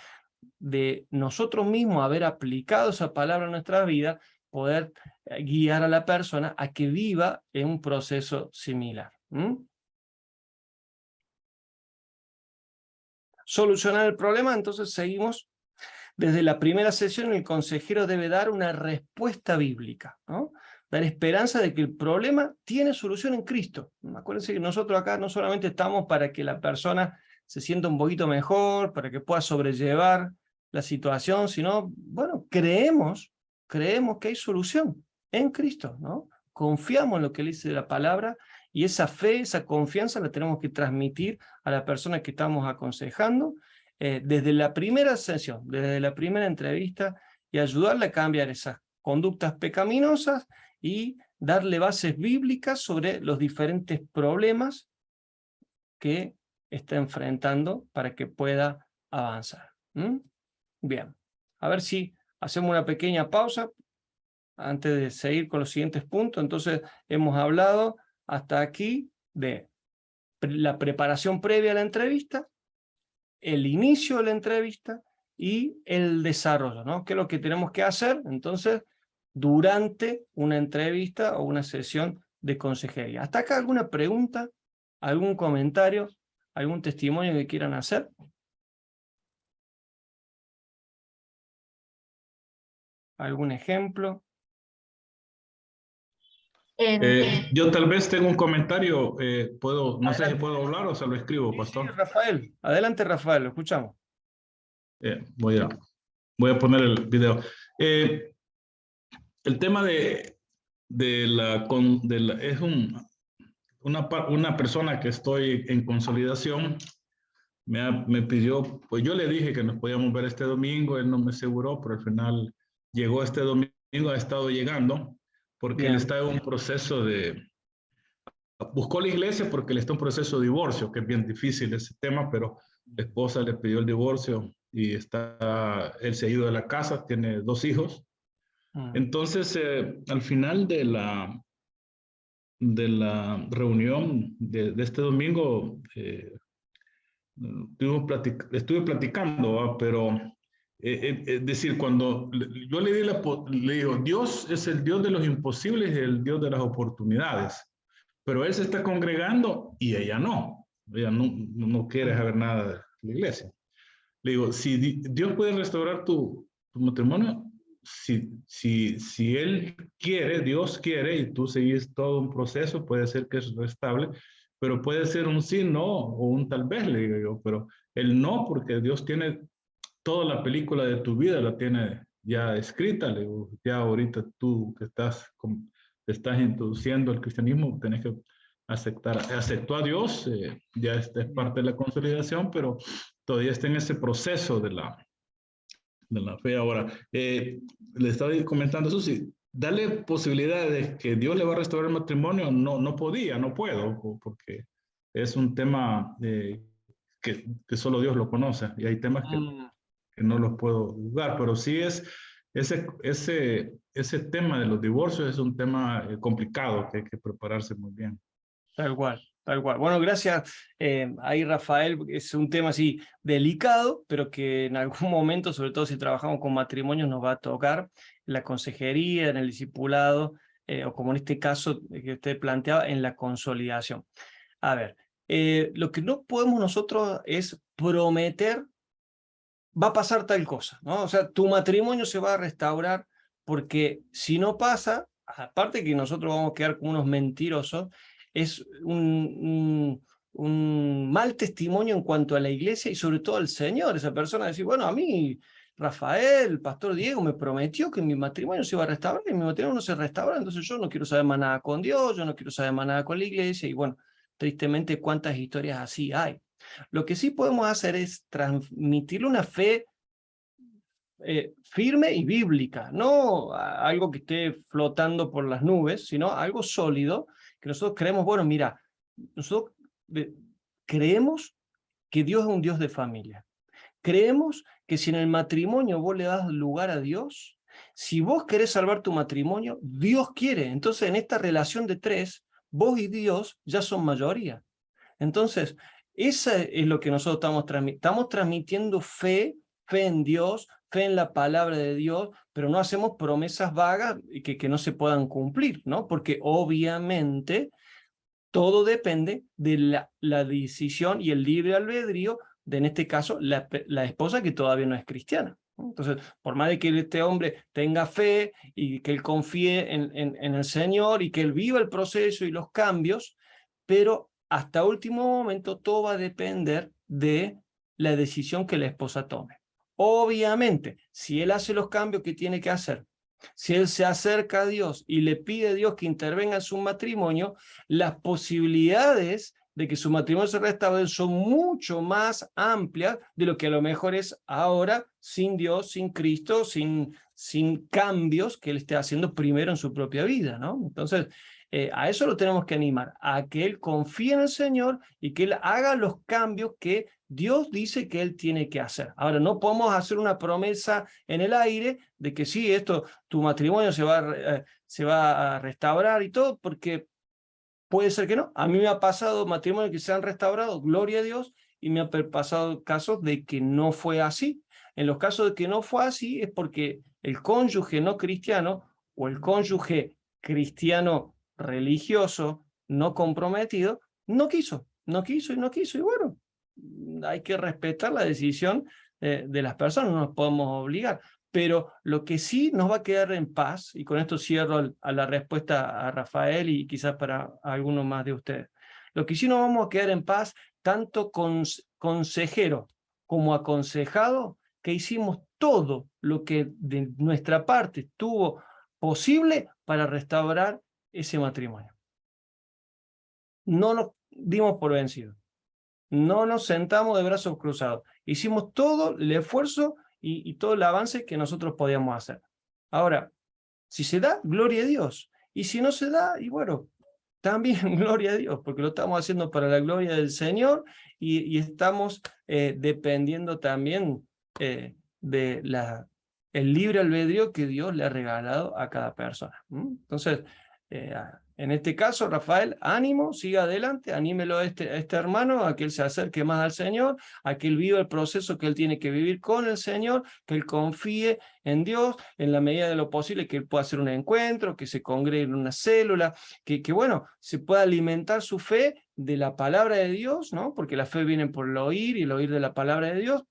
de nosotros mismos haber aplicado esa palabra en nuestra vida, poder guiar a la persona a que viva en un proceso similar. Solucionar el problema, entonces seguimos. Desde la primera sesión el consejero debe dar una respuesta bíblica, ¿no? Dar esperanza de que el problema tiene solución en Cristo. Acuérdense que nosotros acá no solamente estamos para que la persona se sienta un poquito mejor, para que pueda sobrellevar la situación, sino, bueno, creemos que hay solución en Cristo, ¿no? Confiamos en lo que Él dice de la palabra, y esa fe, esa confianza la tenemos que transmitir a la persona que estamos aconsejando, desde la primera sesión, desde la primera entrevista, y ayudarle a cambiar esas conductas pecaminosas y darle bases bíblicas sobre los diferentes problemas que está enfrentando para que pueda avanzar. Bien, a ver si hacemos una pequeña pausa antes de seguir con los siguientes puntos. Entonces, hemos hablado hasta aquí de la preparación previa a la entrevista, el inicio de la entrevista y el desarrollo, ¿no? ¿Qué es lo que tenemos que hacer entonces durante una entrevista o una sesión de consejería? ¿Hasta acá alguna pregunta, algún comentario, algún testimonio que quieran hacer? ¿Algún ejemplo? Yo tal vez tengo un comentario, no sé si Adelante. puedo hablar o se lo escribo, Sí, pastor. sí, Rafael. Adelante, Rafael, lo escuchamos. Voy a poner el video. El tema es una persona que estoy en consolidación, me pidió, pues yo le dije que nos podíamos ver este domingo, él no me aseguró, pero al final llegó este domingo, ha estado llegando, porque él está en un proceso buscó la iglesia porque él está en un proceso de divorcio, que es bien difícil ese tema, pero la esposa le pidió el divorcio y él se ha ido de la casa, tiene 2 hijos. Entonces, al final de la reunión de este domingo, estuve platicando, pero es decir, cuando yo le digo, Dios es el Dios de los imposibles y el Dios de las oportunidades, pero él se está congregando y ella no quiere saber nada de la iglesia. Le digo, si Dios puede restaurar tu matrimonio, si Él quiere, Dios quiere, y tú seguís todo un proceso, puede ser que es restable, pero puede ser un sí, no, o un tal vez, le digo yo, pero el no, porque Dios tiene toda la película de tu vida, la tiene ya escrita, le digo, ya ahorita tú que te estás introduciendo al cristianismo, tenés que aceptó a Dios, ya es parte de la consolidación, pero todavía está en ese proceso de la fe. Ahora, le estaba comentando eso, sí, darle posibilidades de que Dios le va a restaurar el matrimonio, no puedo, porque es un tema que solo Dios lo conoce, y hay temas que no los puedo juzgar, pero sí es ese tema de los divorcios es un tema complicado que hay que prepararse muy bien. Tal cual, tal cual. Bueno, gracias ahí, Rafael. Es un tema así delicado, pero que en algún momento, sobre todo si trabajamos con matrimonios, nos va a tocar en la consejería, en el discipulado, o como en este caso que usted planteaba, en la consolidación. A ver, lo que no podemos nosotros es prometer va a pasar tal cosa, ¿no? O sea, tu matrimonio se va a restaurar, porque si no pasa, aparte que nosotros vamos a quedar como unos mentirosos, es un mal testimonio en cuanto a la iglesia y sobre todo al Señor. Esa persona decir, bueno, a mí Rafael, el pastor Diego, me prometió que mi matrimonio se iba a restaurar y mi matrimonio no se restaura, entonces yo no quiero saber más nada con Dios, yo no quiero saber más nada con la iglesia, y bueno, tristemente cuántas historias así hay. Lo que sí podemos hacer es transmitirle una fe firme y bíblica, no algo que esté flotando por las nubes, sino algo sólido, que nosotros creemos, bueno, mira, nosotros creemos que Dios es un Dios de familia. Creemos que si en el matrimonio vos le das lugar a Dios, Si vos querés salvar tu matrimonio, Dios quiere. Entonces, en esta relación de tres, vos y Dios ya son mayoría. Entonces, eso es lo que nosotros estamos transmitiendo fe en Dios, fe en la palabra de Dios, pero no hacemos promesas vagas que no se puedan cumplir, ¿no? Porque obviamente todo depende de la decisión y el libre albedrío de, en este caso, la esposa que todavía no es cristiana. Entonces, por más de que este hombre tenga fe y que él confíe en el Señor y que él viva el proceso y los cambios, pero hasta último momento todo va a depender de la decisión que la esposa tome. Obviamente, si él hace los cambios que tiene que hacer, si él se acerca a Dios y le pide a Dios que intervenga en su matrimonio, las posibilidades de que su matrimonio se restaure son mucho más amplias de lo que a lo mejor es ahora sin Dios, sin Cristo, sin cambios que él esté haciendo primero en su propia vida, ¿no? Entonces, a eso lo tenemos que animar, a que él confíe en el Señor y que él haga los cambios que Dios dice que él tiene que hacer. Ahora, no podemos hacer una promesa en el aire de que sí, tu matrimonio se va a restaurar y todo, porque puede ser que no. A mí me ha pasado matrimonios que se han restaurado, gloria a Dios, y me han pasado casos de que no fue así. En los casos de que no fue así es porque el cónyuge no cristiano o el cónyuge cristiano religioso no comprometido no quiso, y bueno, hay que respetar la decisión de las personas, no nos podemos obligar. Pero lo que sí nos va a quedar en paz, y con esto cierro a la respuesta a Rafael y quizás para alguno más de ustedes, lo que sí nos vamos a quedar en paz, tanto consejero como aconsejado, que hicimos todo lo que de nuestra parte estuvo posible para restaurar ese matrimonio. No nos dimos por vencidos. No nos sentamos de brazos cruzados. Hicimos todo el esfuerzo y todo el avance que nosotros podíamos hacer. Ahora, si se da, gloria a Dios. Y si no se da, y bueno, también gloria a Dios, porque lo estamos haciendo para la gloria del Señor y estamos dependiendo también de el libre albedrío que Dios le ha regalado a cada persona. Entonces, en este caso, Rafael, ánimo, siga adelante, anímelo a este hermano a que él se acerque más al Señor, a que él viva el proceso que él tiene que vivir con el Señor, que él confíe en Dios, en la medida de lo posible que él pueda hacer un encuentro, que se congregue en una célula, que bueno, se pueda alimentar su fe de la palabra de Dios, ¿no? Porque la fe viene por el oír y el oír de la palabra de Dios.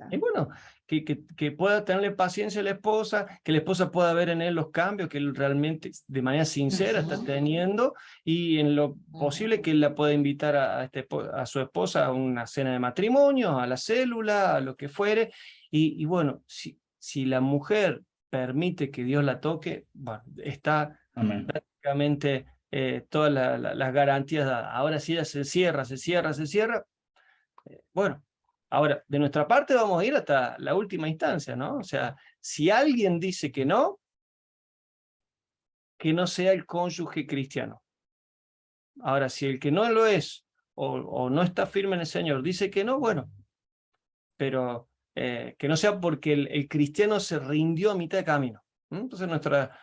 Y bueno, que pueda tenerle paciencia a la esposa, que la esposa pueda ver en él los cambios que él realmente de manera sincera está teniendo, y en lo posible que él la pueda invitar a su esposa a una cena de matrimonio, a la célula, a lo que fuere. Y bueno, si la mujer permite que Dios la toque, bueno, está Amén. prácticamente todas las garantías dadas. Ahora si ella se cierra, bueno. Ahora, de nuestra parte vamos a ir hasta la última instancia, ¿no? O sea, si alguien dice que no sea el cónyuge cristiano. Ahora, si el que no lo es o no está firme en el Señor dice que no, bueno, pero que no sea porque el cristiano se rindió a mitad de camino. Entonces nuestra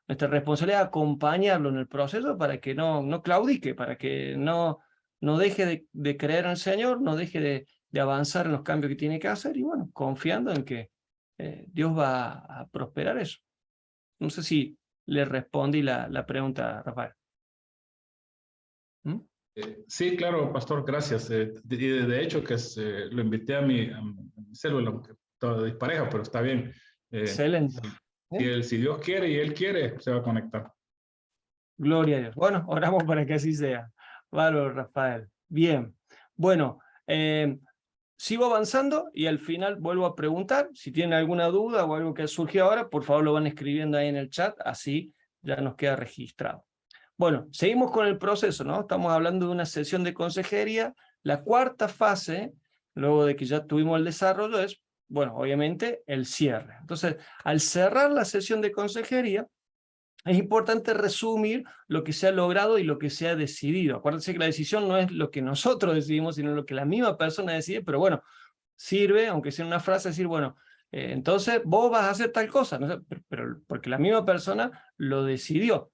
responsabilidad es acompañarlo en el proceso para que no claudique, para que no deje de creer en el Señor, no deje de avanzar en los cambios que tiene que hacer, y bueno, confiando en que Dios va a prosperar eso. No sé si le respondí la pregunta, Rafael. Sí, claro, pastor, gracias. De hecho, que lo invité a mi célula, aunque estaba de pareja, pero está bien. Excelente. Si Dios quiere y Él quiere, se va a conectar. Gloria a Dios. Bueno, oramos para que así sea. Bárbaro, Rafael. Bien. Bueno, sigo avanzando y al final vuelvo a preguntar. Si tienen alguna duda o algo que surgió ahora, por favor lo van escribiendo ahí en el chat, así ya nos queda registrado. Bueno, seguimos con el proceso, ¿no? Estamos hablando de una sesión de consejería. La cuarta fase, luego de que ya tuvimos el desarrollo, es, bueno, obviamente el cierre. Entonces, al cerrar la sesión de consejería, es importante resumir lo que se ha logrado y lo que se ha decidido. Acuérdense que la decisión no es lo que nosotros decidimos, sino lo que la misma persona decide, pero bueno, sirve, aunque sea una frase, decir, bueno, Entonces vos vas a hacer tal cosa, ¿no? Pero porque la misma persona lo decidió.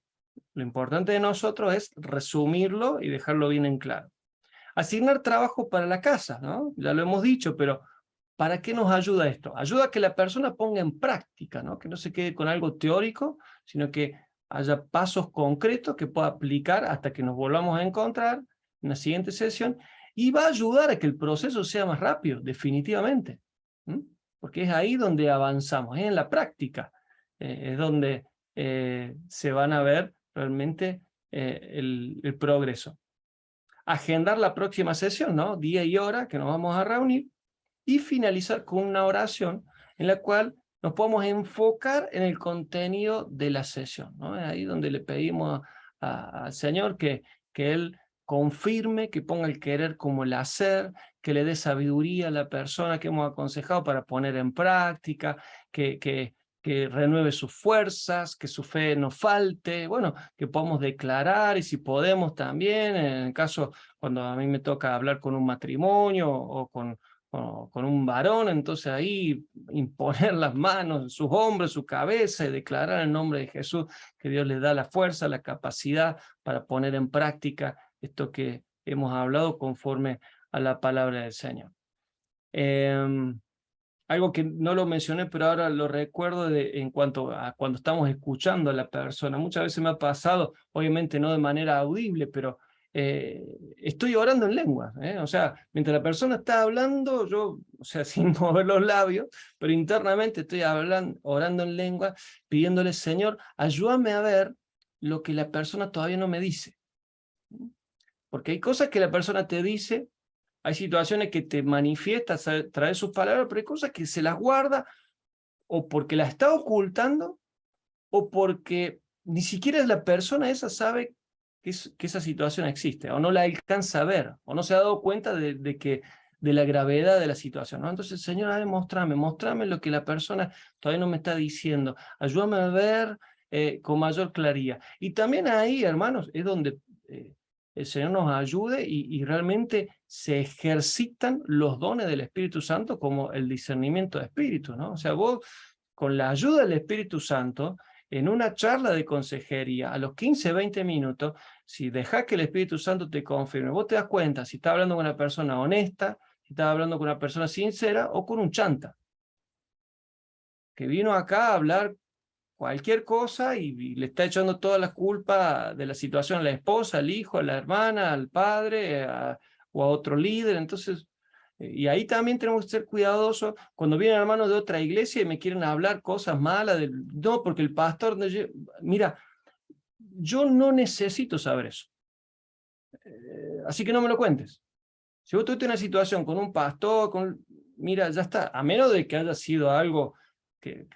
Lo importante de nosotros es resumirlo y dejarlo bien en claro. Asignar trabajo para la casa, ¿no? Ya lo hemos dicho, pero ¿para qué nos ayuda esto? Ayuda a que la persona ponga en práctica, ¿no? Que no se quede con algo teórico, sino que haya pasos concretos que pueda aplicar hasta que nos volvamos a encontrar en la siguiente sesión, y va a ayudar a que el proceso sea más rápido, definitivamente. ¿Mm? Porque es ahí donde avanzamos, es en la práctica, es donde se van a ver realmente el progreso. Agendar la próxima sesión, ¿no? Día y hora que nos vamos a reunir, y finalizar con una oración en la cual nos podemos enfocar en el contenido de la sesión, ¿no? Es ahí donde le pedimos al Señor que Él confirme, que ponga el querer como el hacer, que le dé sabiduría a la persona que hemos aconsejado para poner en práctica, que renueve sus fuerzas, que su fe no falte, bueno, que podamos declarar, y si podemos también, en el caso cuando a mí me toca hablar con un matrimonio o con un varón, entonces ahí imponer las manos en sus hombros, su cabeza, y declarar en nombre de Jesús que Dios les da la fuerza, la capacidad para poner en práctica esto que hemos hablado conforme a la palabra del Señor. Algo que no lo mencioné, pero ahora lo recuerdo en cuanto a cuando estamos escuchando a la persona. Muchas veces me ha pasado, obviamente no de manera audible, pero estoy orando en lengua. O sea, mientras la persona está hablando, yo, o sea, sin mover los labios, pero internamente estoy orando en lengua, pidiéndole, Señor, ayúdame a ver lo que la persona todavía no me dice. Porque hay cosas que la persona te dice, hay situaciones que te manifiesta, trae sus palabras, pero hay cosas que se las guarda, o porque la está ocultando, o porque ni siquiera la persona esa sabe que esa situación existe, o no la alcanza a ver, o no se ha dado cuenta de la gravedad de la situación, ¿no? Entonces, Señor, a ver, mostrame lo que la persona todavía no me está diciendo, ayúdame a ver con mayor claridad. Y también ahí, hermanos, es donde el Señor nos ayude y realmente se ejercitan los dones del Espíritu Santo, como el discernimiento de espíritu, ¿no? O sea, vos, con la ayuda del Espíritu Santo, en una charla de consejería, a los 15, 20 minutos, si dejás que el Espíritu Santo te confirme, vos te das cuenta si estás hablando con una persona honesta, si estás hablando con una persona sincera, o con un chanta, que vino acá a hablar cualquier cosa y le está echando toda la culpa de la situación a la esposa, al hijo, a la hermana, al padre, o a otro líder. Entonces, y ahí también tenemos que ser cuidadosos cuando vienen hermanos de otra iglesia y me quieren hablar cosas malas, no, porque el pastor, mira, yo no necesito saber eso. Así que no me lo cuentes. Si vos tuviste una situación con un pastor, mira, ya está, a menos de que haya sido algo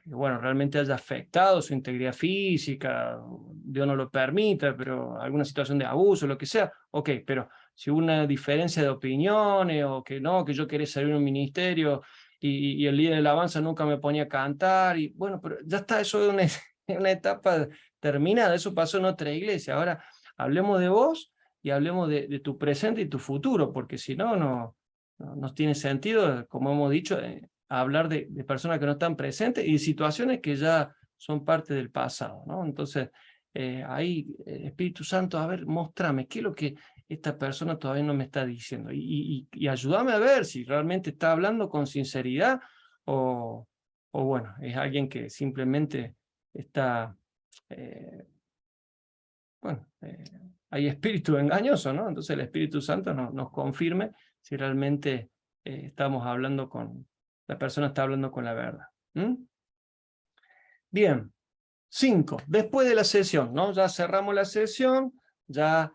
bueno, realmente haya afectado su integridad física, Dios no lo permita, pero alguna situación de abuso, lo que sea, ok, pero si hubo una diferencia de opiniones, o que no, que yo quería salir a un ministerio y el líder de alabanza nunca me ponía a cantar, y bueno, pero ya está, eso es una etapa terminada, eso pasó en otra iglesia. Ahora hablemos de vos y hablemos de tu presente y tu futuro, porque si no, no tiene sentido, como hemos dicho, hablar de personas que no están presentes y de situaciones que ya son parte del pasado, ¿no? Entonces, ahí, Espíritu Santo, a ver, mostrame qué es lo que esta persona todavía no me está diciendo, y ayúdame a ver si realmente está hablando con sinceridad, o bueno, es alguien que simplemente está, bueno, hay espíritu engañoso, ¿no? Entonces el Espíritu Santo nos confirme si realmente estamos hablando la persona está hablando con la verdad. ¿Mm? Bien, 5. Después de la sesión, ¿no? Ya cerramos la sesión, ya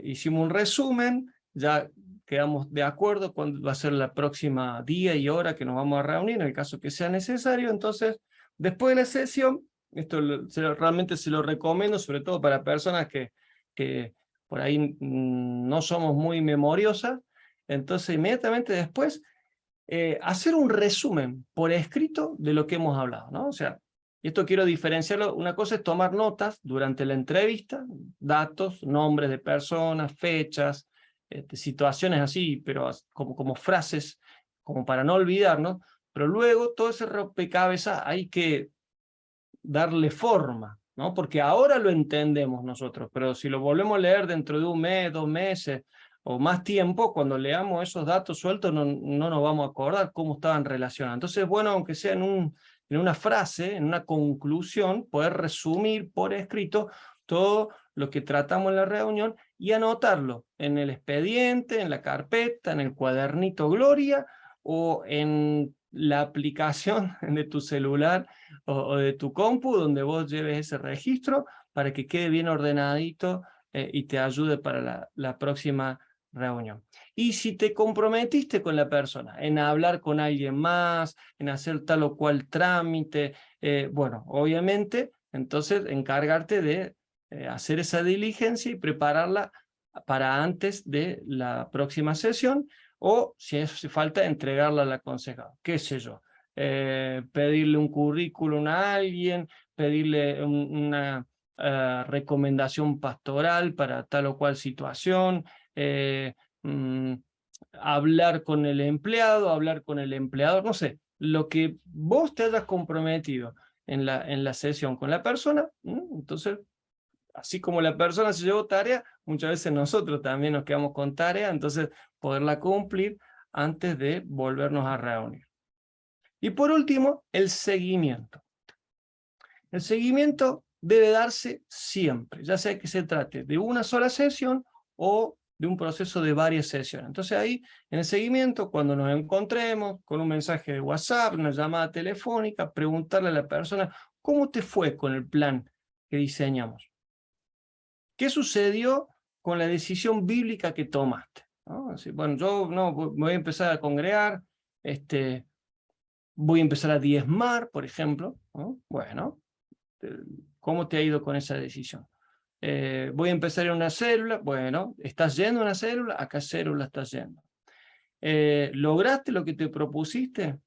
hicimos un resumen, ya quedamos de acuerdo cuándo va a ser la próxima día y hora que nos vamos a reunir, en el caso que sea necesario. Entonces, después de la sesión, esto realmente se lo recomiendo, sobre todo para personas que por ahí no somos muy memoriosas. Entonces, inmediatamente después, hacer un resumen por escrito de lo que hemos hablado, ¿no? O sea, y esto quiero diferenciarlo. Una cosa es tomar notas durante la entrevista, datos, nombres de personas, fechas, situaciones así, pero como frases, como para no olvidarnos. pero luego todo ese rompecabezas hay que darle forma, ¿no? Porque ahora lo entendemos nosotros, pero si lo volvemos a leer dentro de un mes, 2 meses o más tiempo, cuando leamos esos datos sueltos no nos vamos a acordar cómo estaban relacionados. Entonces, bueno, aunque sea en una frase, en una conclusión, poder resumir por escrito todo lo que tratamos en la reunión y anotarlo en el expediente, en la carpeta, en el cuadernito Gloria o en la aplicación de tu celular o de tu compu donde vos lleves ese registro para que quede bien ordenadito y te ayude para la próxima reunión. Y si te comprometiste con la persona en hablar con alguien más, en hacer tal o cual trámite, bueno, obviamente, entonces encargarte de hacer esa diligencia y prepararla para antes de la próxima sesión, o si hace falta entregarla al aconsejado, qué sé yo, pedirle un currículum a alguien, pedirle una recomendación pastoral para tal o cual situación, hablar con el empleado, hablar con el empleador, no sé, lo que vos te hayas comprometido en la sesión con la persona, entonces, así como la persona se llevó tarea, muchas veces nosotros también nos quedamos con tarea, entonces poderla cumplir antes de volvernos a reunir. Y por último, el seguimiento. El seguimiento debe darse siempre, ya sea que se trate de una sola sesión o de un proceso de varias sesiones. Entonces ahí, en el seguimiento, cuando nos encontremos con un mensaje de WhatsApp, una llamada telefónica, preguntarle a la persona, ¿cómo te fue con el plan que diseñamos? ¿Qué sucedió con la decisión bíblica que tomaste? ¿No? Así, bueno, yo no, voy a empezar a congregar, voy a empezar a diezmar, por ejemplo, ¿no? Bueno, ¿cómo te ha ido con esa decisión? Voy a empezar en una célula, bueno, ¿estás yendo a una célula? ¿A qué célula estás yendo? ¿Lograste lo que te propusiste?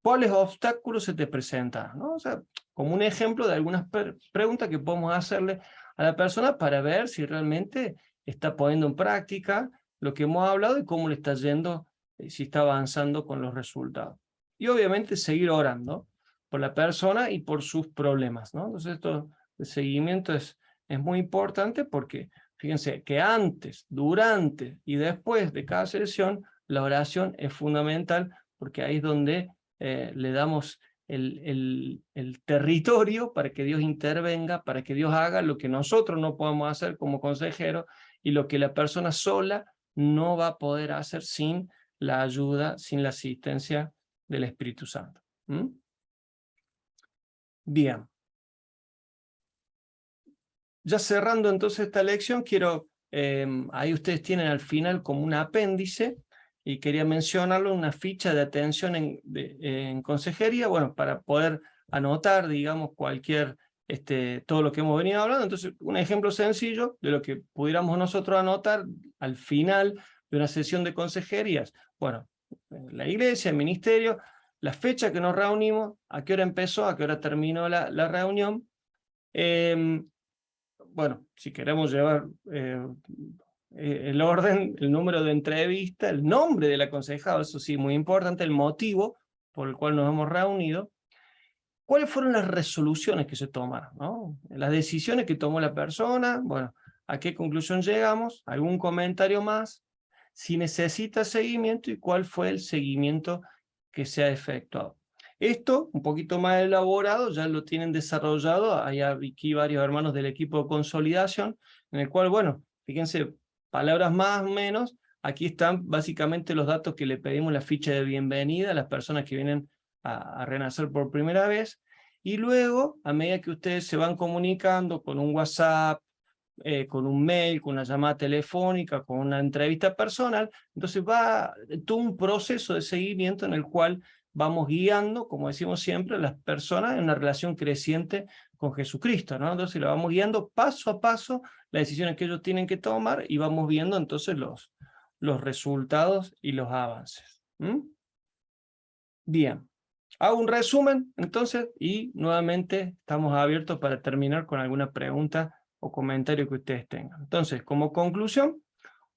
¿Cuáles obstáculos se te presentan? ¿No? O sea, como un ejemplo de algunas preguntas que podemos hacerle a la persona para ver si realmente está poniendo en práctica lo que hemos hablado y cómo le está yendo, si está avanzando con los resultados. Y obviamente seguir orando por la persona y por sus problemas, ¿no? Entonces esto de seguimiento es muy importante porque fíjense que antes, durante y después de cada sesión la oración es fundamental porque ahí es donde le damos el territorio para que Dios intervenga, para que Dios haga lo que nosotros no podemos hacer como consejeros y lo que la persona sola no va a poder hacer sin la ayuda, sin la asistencia del Espíritu Santo. Bien. Ya cerrando entonces esta lección, quiero, ahí ustedes tienen al final como un apéndice, y quería mencionarlo, una ficha de atención en consejería, bueno, para poder anotar, digamos, todo lo que hemos venido hablando. Entonces, un ejemplo sencillo de lo que pudiéramos nosotros anotar al final de una sesión de consejerías. Bueno, la iglesia, el ministerio, la fecha que nos reunimos, a qué hora empezó, a qué hora terminó la reunión. Bueno, si queremos llevar el orden, el número de entrevista, el nombre del aconsejado, eso sí, muy importante, el motivo por el cual nos hemos reunido, cuáles fueron las resoluciones que se tomaron, ¿no? Las decisiones que tomó la persona, bueno, a qué conclusión llegamos, algún comentario más, si necesita seguimiento y cuál fue el seguimiento que se ha efectuado. Esto, un poquito más elaborado, ya lo tienen desarrollado, hay aquí varios hermanos del equipo de consolidación, en el cual, bueno, fíjense, palabras más o menos, aquí están básicamente los datos que le pedimos la ficha de bienvenida a las personas que vienen a renacer por primera vez, y luego, a medida que ustedes se van comunicando con un WhatsApp, con un mail, con una llamada telefónica, con una entrevista personal, entonces va todo un proceso de seguimiento en el cual vamos guiando, como decimos siempre, a las personas en una relación creciente con Jesucristo, ¿no? Entonces lo vamos guiando paso a paso las decisiones que ellos tienen que tomar y vamos viendo entonces los resultados y los avances. Bien, hago un resumen entonces y nuevamente estamos abiertos para terminar con alguna pregunta o comentario que ustedes tengan. Entonces, como conclusión,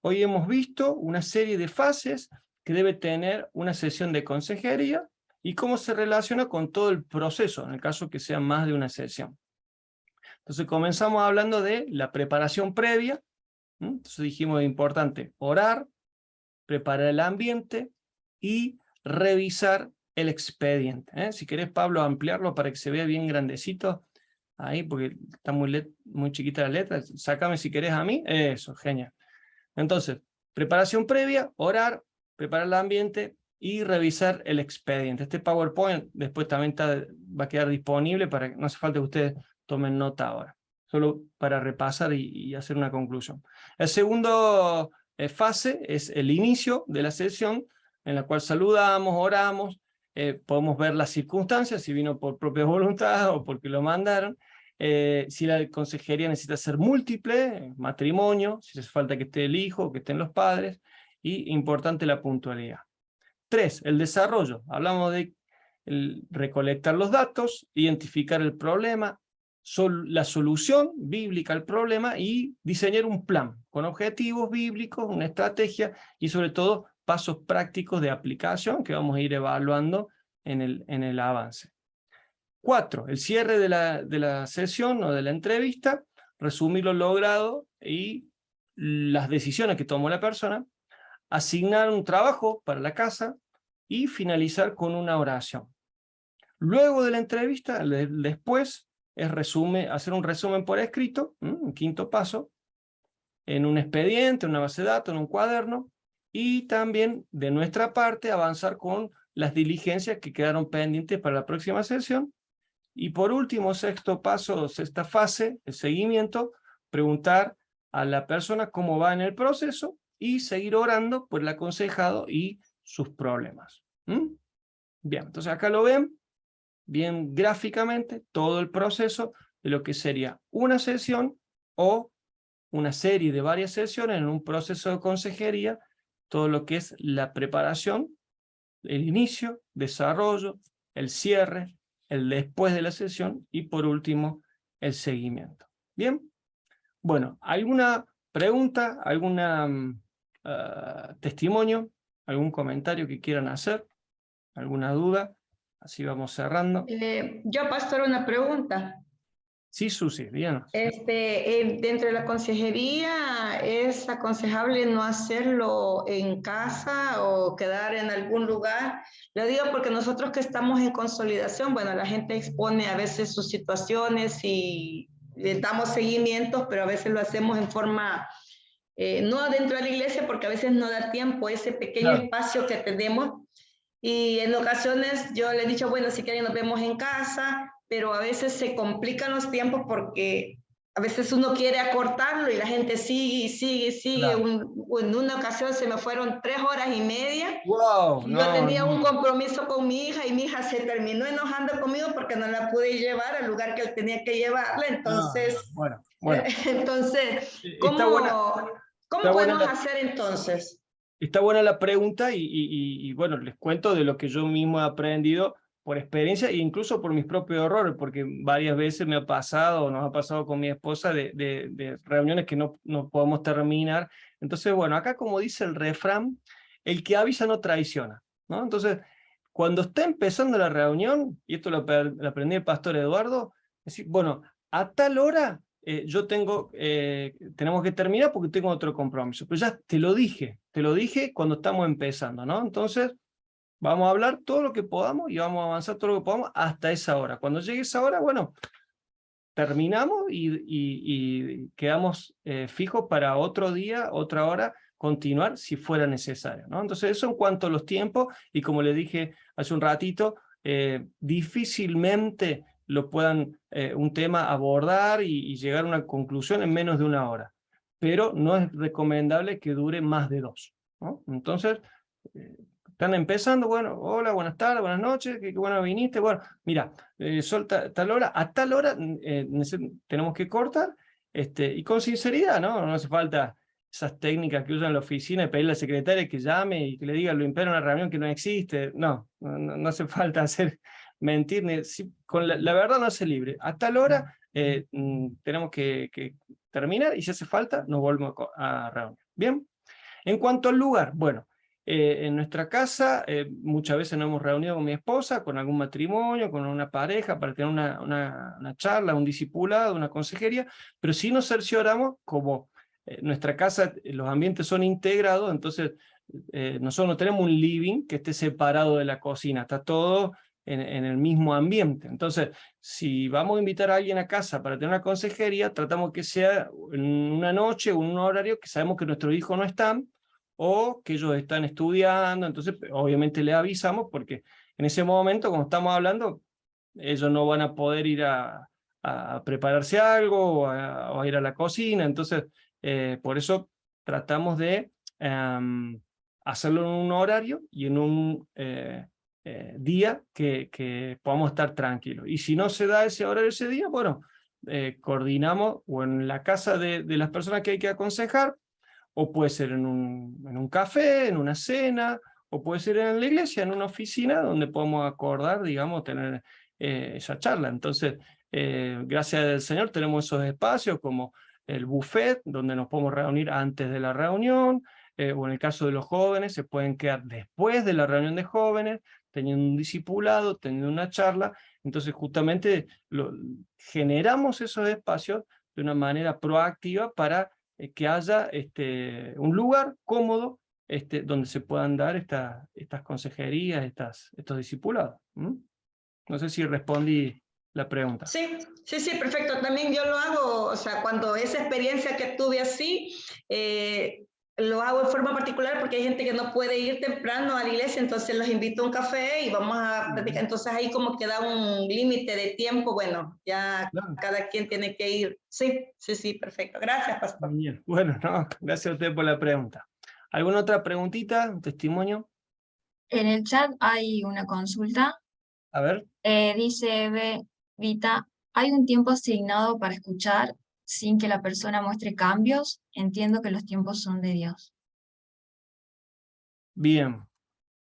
hoy hemos visto una serie de fases que debe tener una sesión de consejería y cómo se relaciona con todo el proceso, en el caso que sea más de una sesión. Entonces comenzamos hablando de la preparación previa. Entonces dijimos importante orar, preparar el ambiente y revisar el expediente. Si querés, Pablo, ampliarlo para que se vea bien grandecito ahí, porque está muy chiquita la letra, sácame si querés a mí, eso, genial. Entonces, preparación previa, orar, preparar el ambiente y revisar el expediente. Este PowerPoint después también va a quedar disponible para que no hace falta que ustedes tomen nota ahora, solo para repasar y hacer una conclusión. El segundo fase es el inicio de la sesión, en la cual saludamos, oramos, podemos ver las circunstancias, si vino por propia voluntad o porque lo mandaron, si la consejería necesita ser múltiple, matrimonio, si hace falta que esté el hijo, que estén los padres, y importante la puntualidad. 3, el desarrollo. Hablamos de recolectar los datos, identificar el problema, la solución bíblica al problema y diseñar un plan con objetivos bíblicos, una estrategia y sobre todo pasos prácticos de aplicación que vamos a ir evaluando en el avance. 4, el cierre de la sesión o de la entrevista, resumir lo logrado y las decisiones que tomó la persona, asignar un trabajo para la casa y finalizar con una oración. Luego de la entrevista, después, es hacer un resumen por escrito, un quinto paso, en un expediente, en una base de datos, en un cuaderno, y también de nuestra parte avanzar con las diligencias que quedaron pendientes para la próxima sesión. Y por último, sexto paso, sexta fase, el seguimiento, preguntar a la persona cómo va en el proceso y seguir orando por el aconsejado y sus problemas. Bien, entonces acá lo ven, bien gráficamente, todo el proceso de lo que sería una sesión o una serie de varias sesiones en un proceso de consejería, todo lo que es la preparación, el inicio, desarrollo, el cierre, el después de la sesión y por último el seguimiento. ¿Bien? Bueno, ¿alguna pregunta, alguna testimonio, algún comentario que quieran hacer? ¿Alguna duda? Así vamos cerrando. Yo, pastor, una pregunta. Sí, Susi, díganos. Dentro de la consejería, ¿es aconsejable no hacerlo en casa o quedar en algún lugar? Lo digo porque nosotros que estamos en consolidación, bueno, la gente expone a veces sus situaciones y le damos seguimientos, pero a veces lo hacemos en forma, no dentro de la iglesia, porque a veces no da tiempo ese pequeño espacio que tenemos. Y en ocasiones yo le he dicho, bueno, si quieren nos vemos en casa, pero a veces se complican los tiempos porque a veces uno quiere acortarlo y la gente sigue y sigue y sigue. Claro. En una ocasión se me fueron 3 horas y media. Wow, Yo tenía un compromiso con mi hija y mi hija se terminó enojando conmigo porque no la pude llevar al lugar que él tenía que llevarla. Entonces, bueno. entonces, Está buena, ¿cómo podemos hacer entonces? Está buena la pregunta y bueno, les cuento de lo que yo mismo he aprendido por experiencia e incluso por mis propios errores, porque varias veces me ha pasado o nos ha pasado con mi esposa de reuniones que no podemos terminar. Entonces, bueno, acá como dice el refrán, el que avisa no traiciona, ¿no? Entonces, cuando está empezando la reunión, y esto lo aprendí el pastor Eduardo, es decir, bueno, a tal hora tenemos que terminar porque tengo otro compromiso, pero ya te lo dije cuando estamos empezando, ¿no? Entonces, vamos a hablar todo lo que podamos y vamos a avanzar todo lo que podamos hasta esa hora. Cuando llegue esa hora, bueno, terminamos y quedamos fijos para otro día, otra hora, continuar si fuera necesario, ¿no? Entonces, eso en cuanto a los tiempos, y como le dije hace un ratito, difícilmente lo puedan un tema abordar y llegar a una conclusión en menos de una hora, pero no es recomendable que dure más de 2, ¿no? Entonces, están empezando, bueno, hola, buenas tardes, buenas noches, qué bueno viniste, bueno, mira, tal hora, a tal hora tenemos que cortar, y con sinceridad, ¿no? No hace falta esas técnicas que usan en la oficina de pedirle al secretario que llame y que le diga lo impera una reunión que no existe, no hace falta mentir, con la verdad no hace libre, a tal hora tenemos que terminar y si hace falta nos volvemos a reunir. Bien, en cuanto al lugar, bueno, En nuestra casa muchas veces nos hemos reunido con mi esposa, con algún matrimonio, con una pareja, para tener una charla, un discipulado, una consejería, pero sí nos cercioramos, como nuestra casa, los ambientes son integrados, entonces nosotros no tenemos un living que esté separado de la cocina, está todo en el mismo ambiente. Entonces, si vamos a invitar a alguien a casa para tener una consejería, tratamos que sea en una noche o en un horario que sabemos que nuestros hijos no están, o que ellos están estudiando, entonces obviamente les avisamos, porque en ese momento, como estamos hablando, ellos no van a poder ir a prepararse algo o a ir a la cocina, entonces por eso tratamos de hacerlo en un horario y en un día que podamos estar tranquilos. Y si no se da ese horario ese día, bueno, coordinamos o en la casa de las personas que hay que aconsejar, o puede ser en un café, en una cena, o puede ser en la iglesia, en una oficina, donde podemos acordar, digamos, tener esa charla. Entonces, gracias al Señor tenemos esos espacios como el buffet, donde nos podemos reunir antes de la reunión, o en el caso de los jóvenes, se pueden quedar después de la reunión de jóvenes, teniendo un discipulado, teniendo una charla. Entonces, justamente generamos esos espacios de una manera proactiva para que haya un lugar cómodo donde se puedan dar estas consejerías, estos discipulados. No sé si respondí la pregunta. Sí, sí, sí, perfecto. También yo lo hago, o sea, cuando esa experiencia que tuve así, lo hago en forma particular porque hay gente que no puede ir temprano a la iglesia, entonces los invito a un café y vamos a platicar. Entonces ahí como que da un límite de tiempo, bueno, ya claro, cada quien tiene que ir. Sí, sí, sí, perfecto. Gracias, pastor. Bien. Bueno, no, gracias a usted por la pregunta. ¿Alguna otra preguntita, un testimonio? En el chat hay una consulta. A ver. Dice Vita, ¿hay un tiempo asignado para escuchar sin que la persona muestre cambios? Entiendo que los tiempos son de Dios. Bien.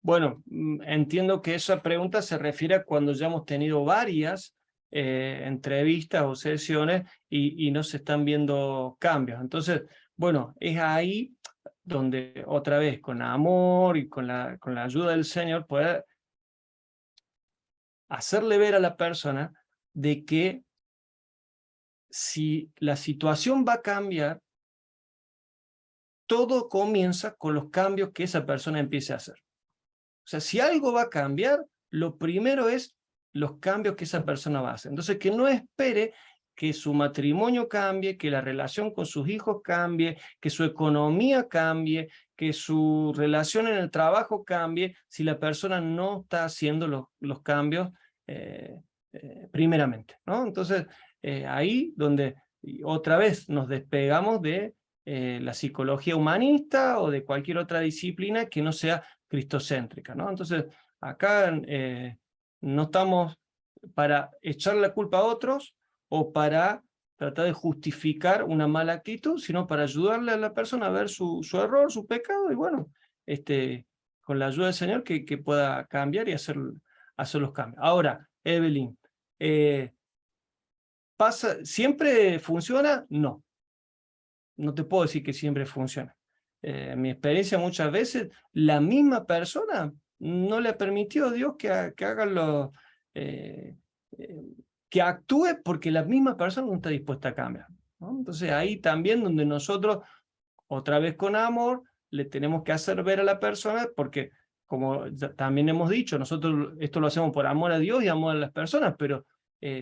Bueno, entiendo que esa pregunta se refiere a cuando ya hemos tenido varias entrevistas o sesiones y no se están viendo cambios. Entonces, bueno, es ahí donde otra vez con amor y con la ayuda del Señor puede hacerle ver a la persona de que si la situación va a cambiar, todo comienza con los cambios que esa persona empiece a hacer. O sea, si algo va a cambiar, lo primero es los cambios que esa persona va a hacer. Entonces, que no espere que su matrimonio cambie, que la relación con sus hijos cambie, que su economía cambie, que su relación en el trabajo cambie, si la persona no está haciendo los cambios primeramente, ¿no? Entonces, ahí donde otra vez nos despegamos de la psicología humanista o de cualquier otra disciplina que no sea cristocéntrica, ¿no? Entonces, acá no estamos para echar la culpa a otros o para tratar de justificar una mala actitud, sino para ayudarle a la persona a ver su error, su pecado, y bueno, con la ayuda del Señor que pueda cambiar y hacer los cambios. Ahora, Evelyn, ¿siempre funciona? No. No te puedo decir que siempre funciona. En mi experiencia muchas veces, la misma persona no le permitió a Dios que haga que actúe porque la misma persona no está dispuesta a cambiar, ¿no? Entonces ahí también donde nosotros, otra vez con amor, le tenemos que hacer ver a la persona, porque como también hemos dicho, nosotros esto lo hacemos por amor a Dios y amor a las personas, pero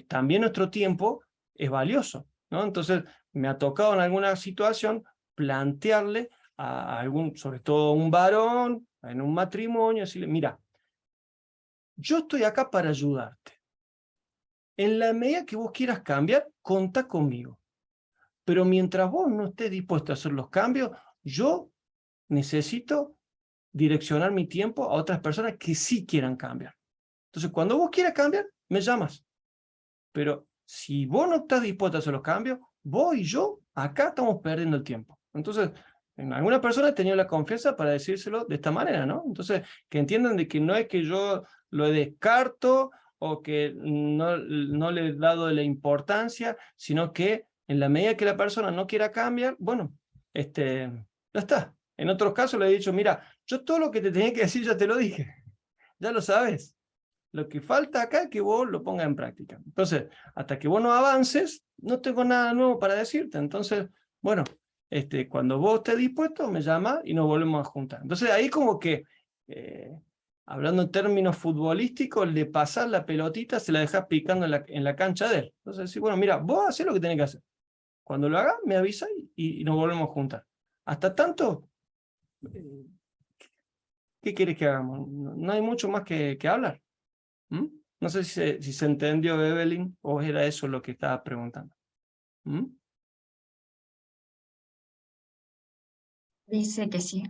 también nuestro tiempo es valioso, ¿no? Entonces me ha tocado en alguna situación plantearle a algún, sobre todo a un varón, en un matrimonio, decirle, mira, yo estoy acá para ayudarte. En la medida que vos quieras cambiar, contá conmigo. Pero mientras vos no estés dispuesto a hacer los cambios, yo necesito direccionar mi tiempo a otras personas que sí quieran cambiar. Entonces, cuando vos quieras cambiar, me llamas. Pero si vos no estás dispuesto a hacer los cambios, vos y yo acá estamos perdiendo el tiempo. Entonces, en alguna persona he tenido la confianza para decírselo de esta manera, ¿no? Entonces, que entiendan de que no es que yo lo descarto o que no le he dado la importancia, sino que en la medida que la persona no quiera cambiar, bueno, ya está. En otros casos le he dicho, mira, yo todo lo que te tenía que decir ya te lo dije, ya lo sabes. Lo que falta acá es que vos lo pongas en práctica. Entonces, hasta que vos no avances, no tengo nada nuevo para decirte. Entonces, bueno, cuando vos estés dispuesto, me llamas y nos volvemos a juntar. Entonces, ahí como que, hablando en términos futbolísticos, le pasás la pelotita, se la dejás picando en la cancha de él. Entonces, decís, bueno, mira, vos hacés lo que tenés que hacer. Cuando lo hagas, me avisás y nos volvemos a juntar. Hasta tanto, ¿qué quieres que hagamos? No hay mucho más que hablar. ¿Mm? No sé si se entendió, Evelyn, o era eso lo que estaba preguntando. ¿Mm? Dice que sí.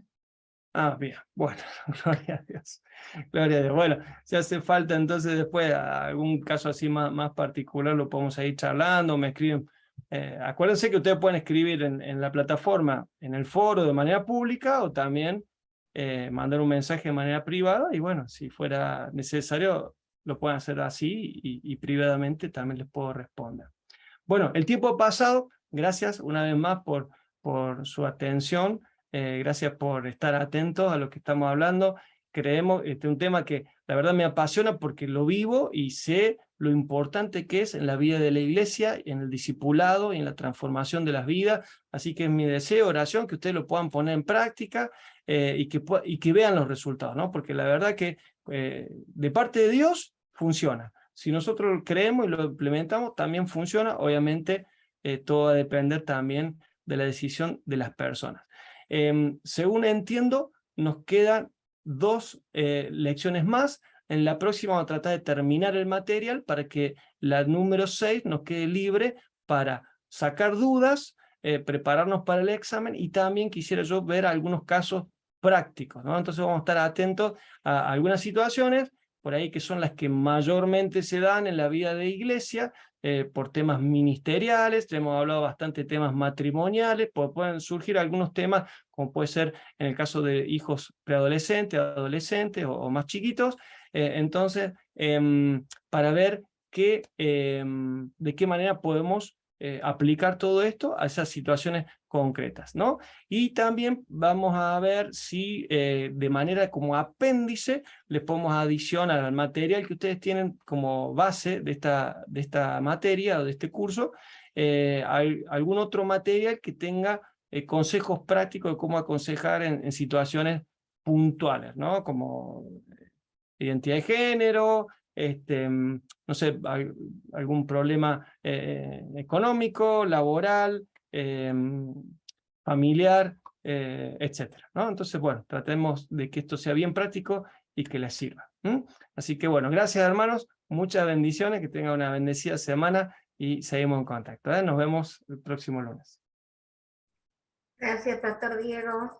Ah, bien, bueno, gloria a Dios. Gloria a Dios. Bueno, si hace falta entonces después algún caso así más particular, lo podemos ir charlando, me escriben. Acuérdense que ustedes pueden escribir en la plataforma, en el foro de manera pública, o también mandar un mensaje de manera privada, y bueno, si fuera necesario, lo pueden hacer así, y privadamente también les puedo responder. Bueno, el tiempo ha pasado, gracias una vez más por su atención. Gracias por estar atentos a lo que estamos hablando. Creemos, un tema que la verdad me apasiona porque lo vivo y sé lo importante que es en la vida de la iglesia, en el discipulado y en la transformación de las vidas. Así que es mi deseo, oración, que ustedes lo puedan poner en práctica y que vean los resultados, ¿no? Porque la verdad que de parte de Dios funciona. Si nosotros lo creemos y lo implementamos, también funciona. Obviamente, todo va a depender también de la decisión de las personas. Según entiendo, nos quedan 2 lecciones más. En la próxima vamos a tratar de terminar el material para que la número 6 nos quede libre para sacar dudas, prepararnos para el examen, y también quisiera yo ver algunos casos prácticos, ¿no? Entonces vamos a estar atentos a algunas situaciones por ahí que son las que mayormente se dan en la vida de iglesia, por temas ministeriales. Ya hemos hablado bastante de temas matrimoniales, pueden surgir algunos temas, como puede ser en el caso de hijos preadolescentes, adolescentes o más chiquitos. Entonces, para ver de qué manera podemos aplicar todo esto a esas situaciones concretas, ¿no? Y también vamos a ver si de manera como apéndice les podemos adicionar al material que ustedes tienen como base de esta materia o de este curso, algún otro material que tenga consejos prácticos de cómo aconsejar en situaciones puntuales, ¿no? Como identidad de género, no sé, algún problema económico, laboral, familiar, etcétera, ¿no? Entonces, bueno, tratemos de que esto sea bien práctico y que les sirva. Así que, bueno, gracias, hermanos, muchas bendiciones, que tengan una bendecida semana y seguimos en contacto. Nos vemos el próximo lunes. Gracias, Pastor Diego.